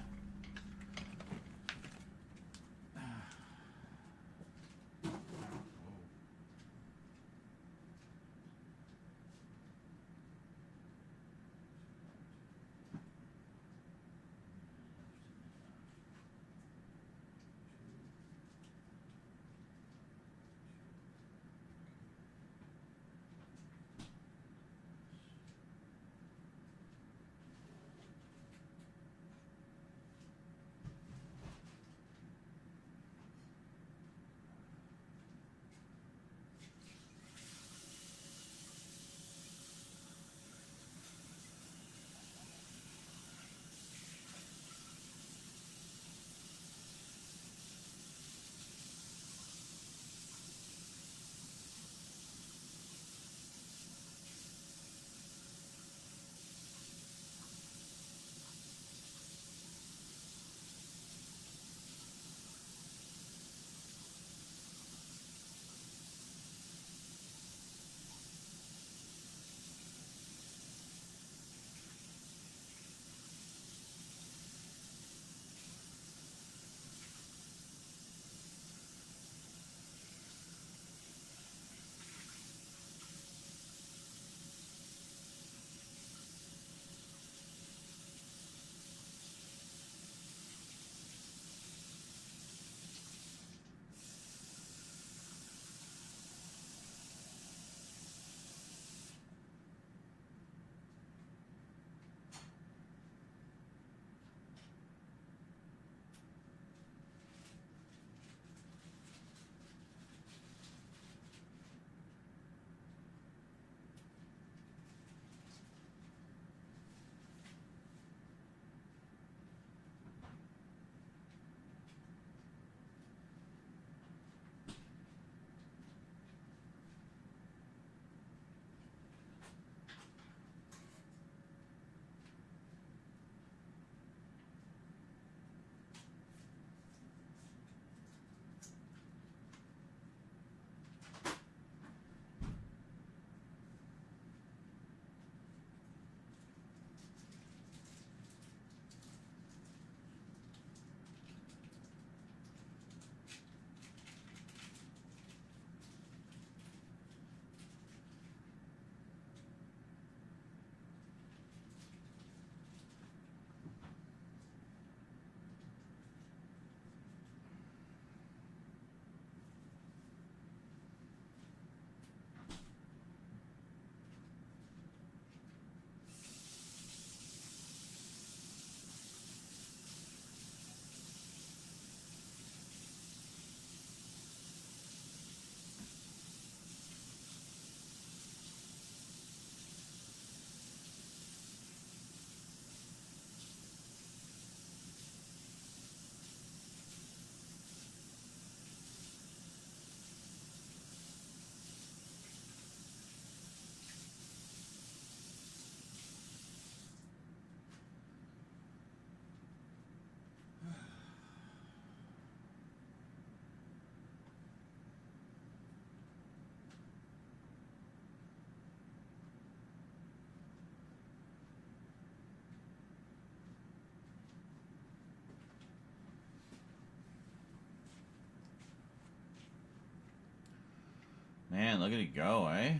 Man, look at it go, eh?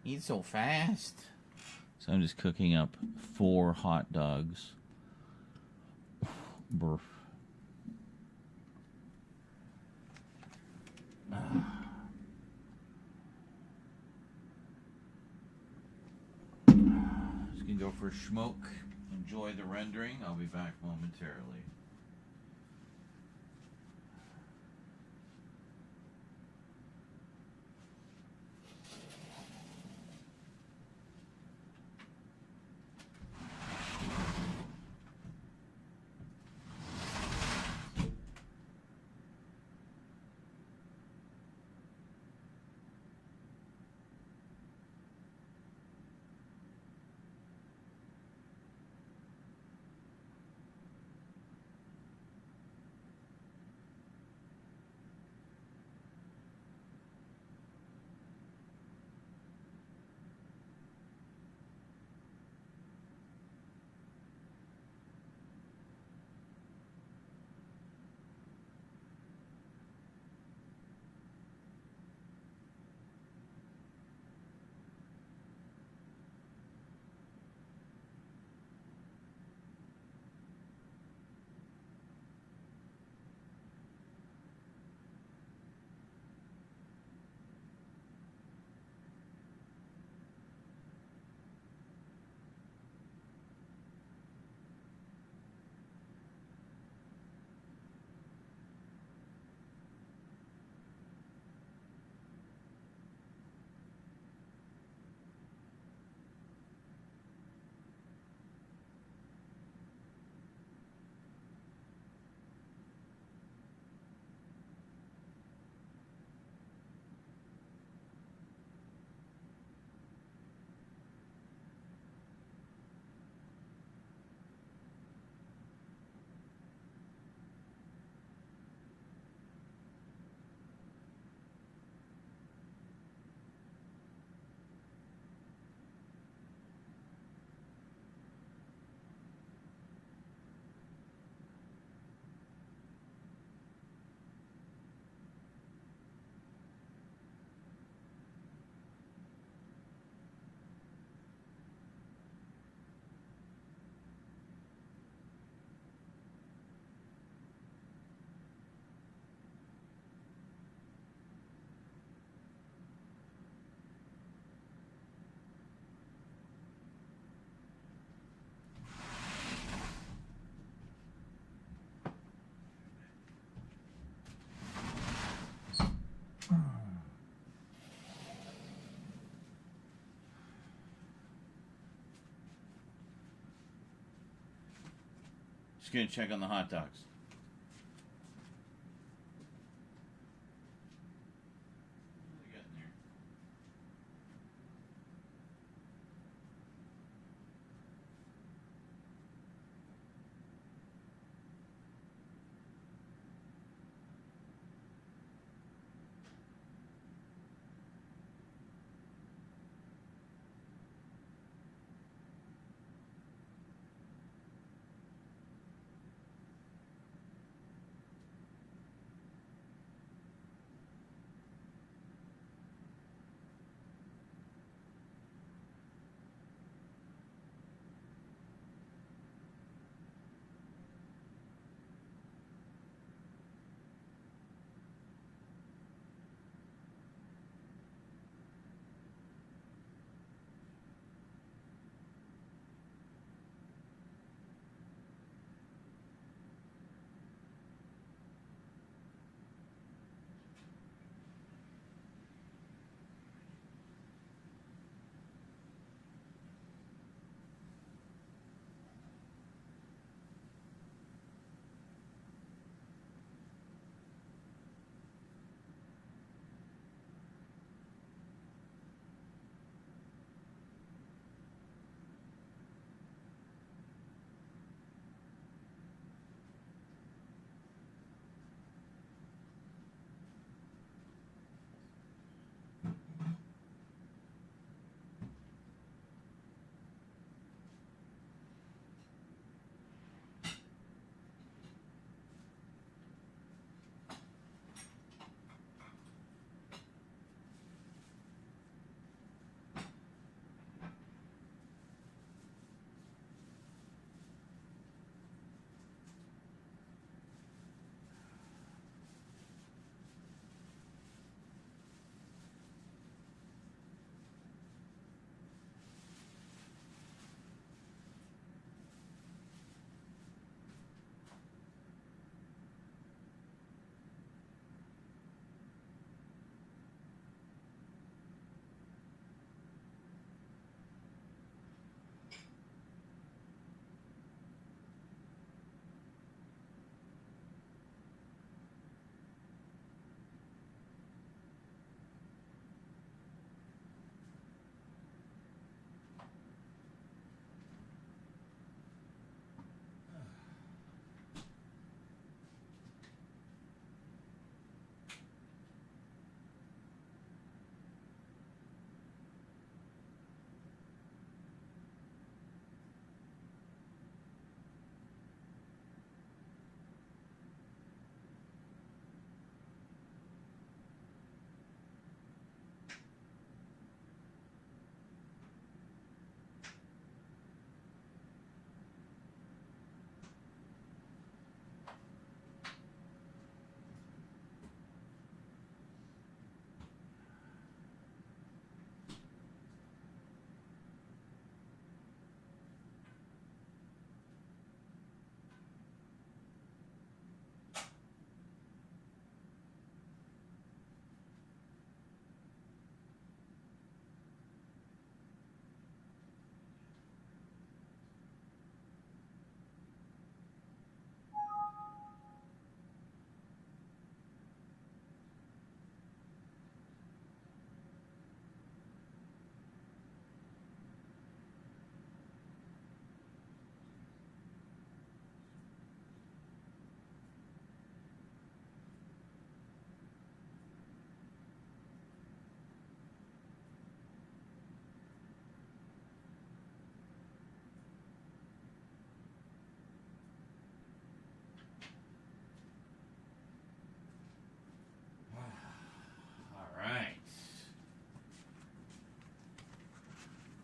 Eat so fast. So I'm just cooking up 4 hot dogs. Burf. Just gonna go for a smoke. Enjoy the rendering. I'll be back momentarily. going to check on the hot dogs. What do we got in there?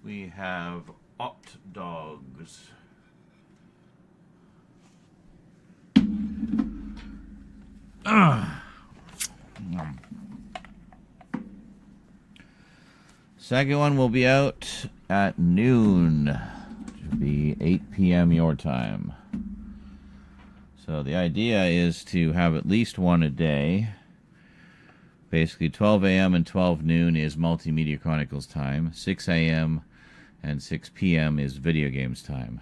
We have hot dogs. Second one will be out at noon. Which will be 8 p.m. your time. So the idea is to have at least one a day. Basically 12 a.m. and 12 noon is Multimedia Chronicles time. 6 a.m. and 6 p.m. is Video Games time.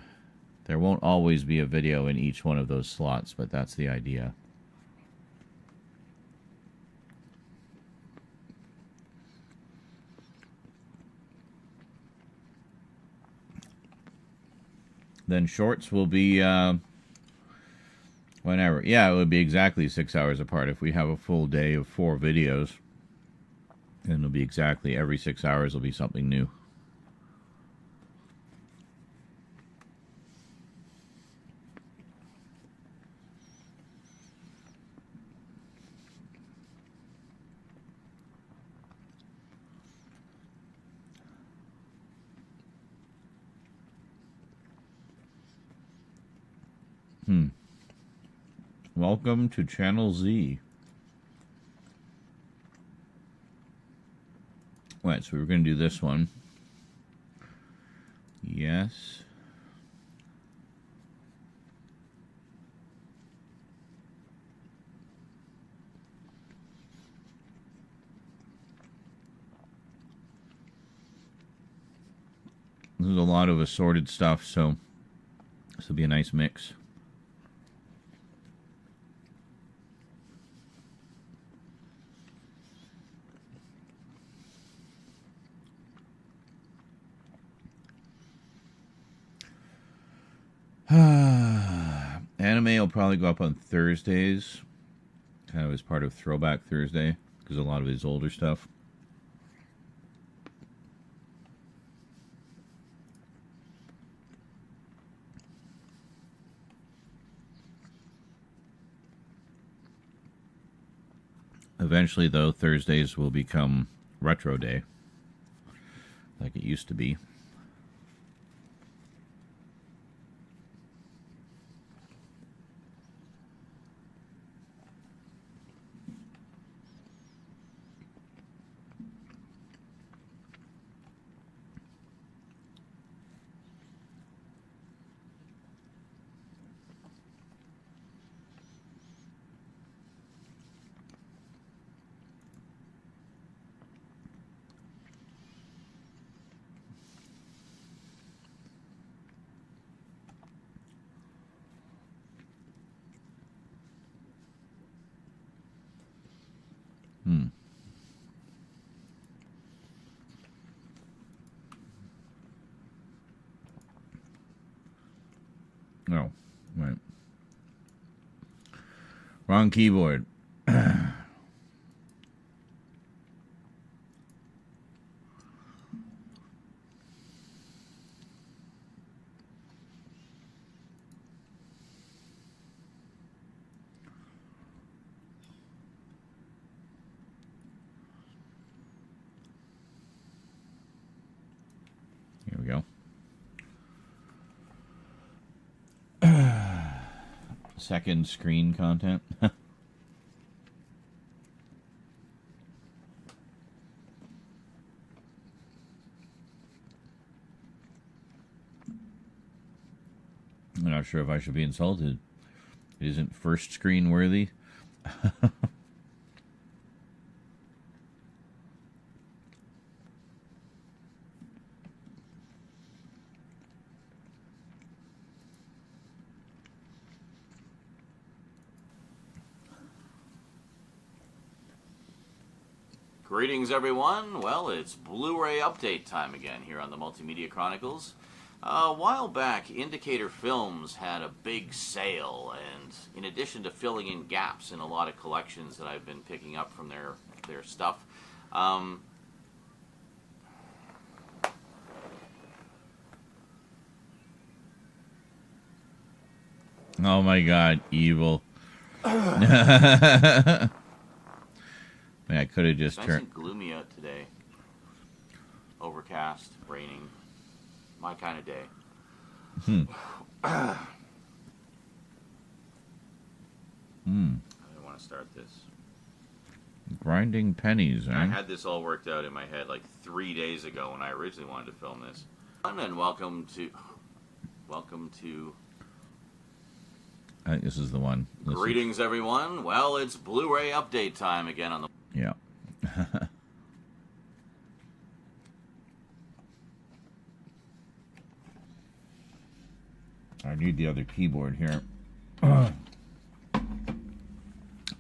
There won't always be a video in each one of those slots, but that's the idea. Then shorts will be whenever. Yeah, it would be exactly 6 hours apart if we have a full day of 4 videos. And it'll be exactly every 6 hours will be something new. Welcome to Channel Z. Right, so we're going to do this one. Yes. There's a lot of assorted stuff, so this will be a nice mix. Anime will probably go up on Thursdays, kind of as part of Throwback Thursday, because a lot of his older stuff. Eventually, though, Thursdays will become Retro Day, like it used to be. Oh, right. Wrong keyboard. Here we go. Second screen content. I'm not sure if I should be insulted. It isn't first screen worthy. Greetings, everyone. Well, it's Blu-ray update time again here on the Multimedia Chronicles. A while back, Indicator Films had a big sale, and in addition to filling in gaps in a lot of collections that I've been picking up from their stuff, Oh my God, evil. I mean, I could have just it's nice turned. and gloomy out today. Overcast, raining. My kind of day. I didn't want to start this. Grinding pennies, I eh? had this all worked out in my head like 3 days ago when I originally wanted to film this. And welcome to I think this is the one. Greetings, everyone. Well, it's Blu-ray update time again on the... Yeah. I need the other keyboard here.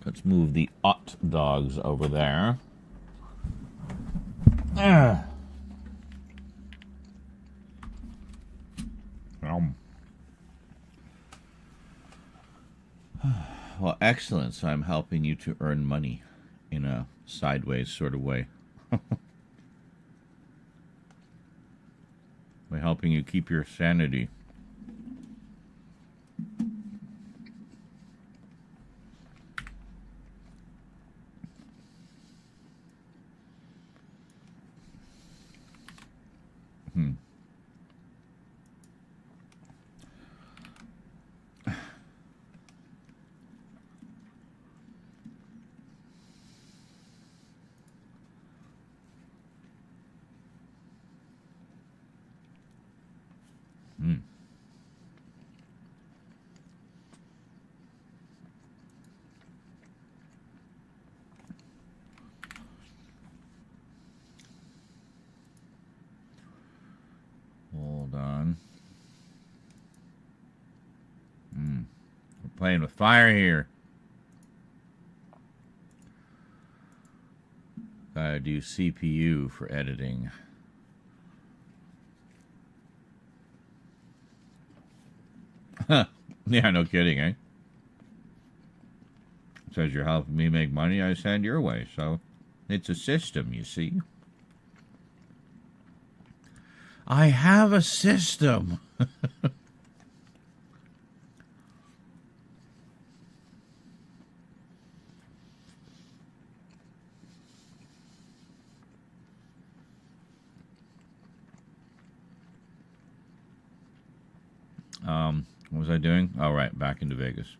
Let's move the hot dogs over there. Well, excellent. So I'm helping you to earn money in a sideways sort of way. By helping you keep your sanity. Hold on. We're playing with fire here. Gotta do CPU for editing. Yeah, no kidding, eh? Says you're helping me make money, I send your way. So it's a system, you see. I have a system. What was I doing? Oh, right, back into Vegas.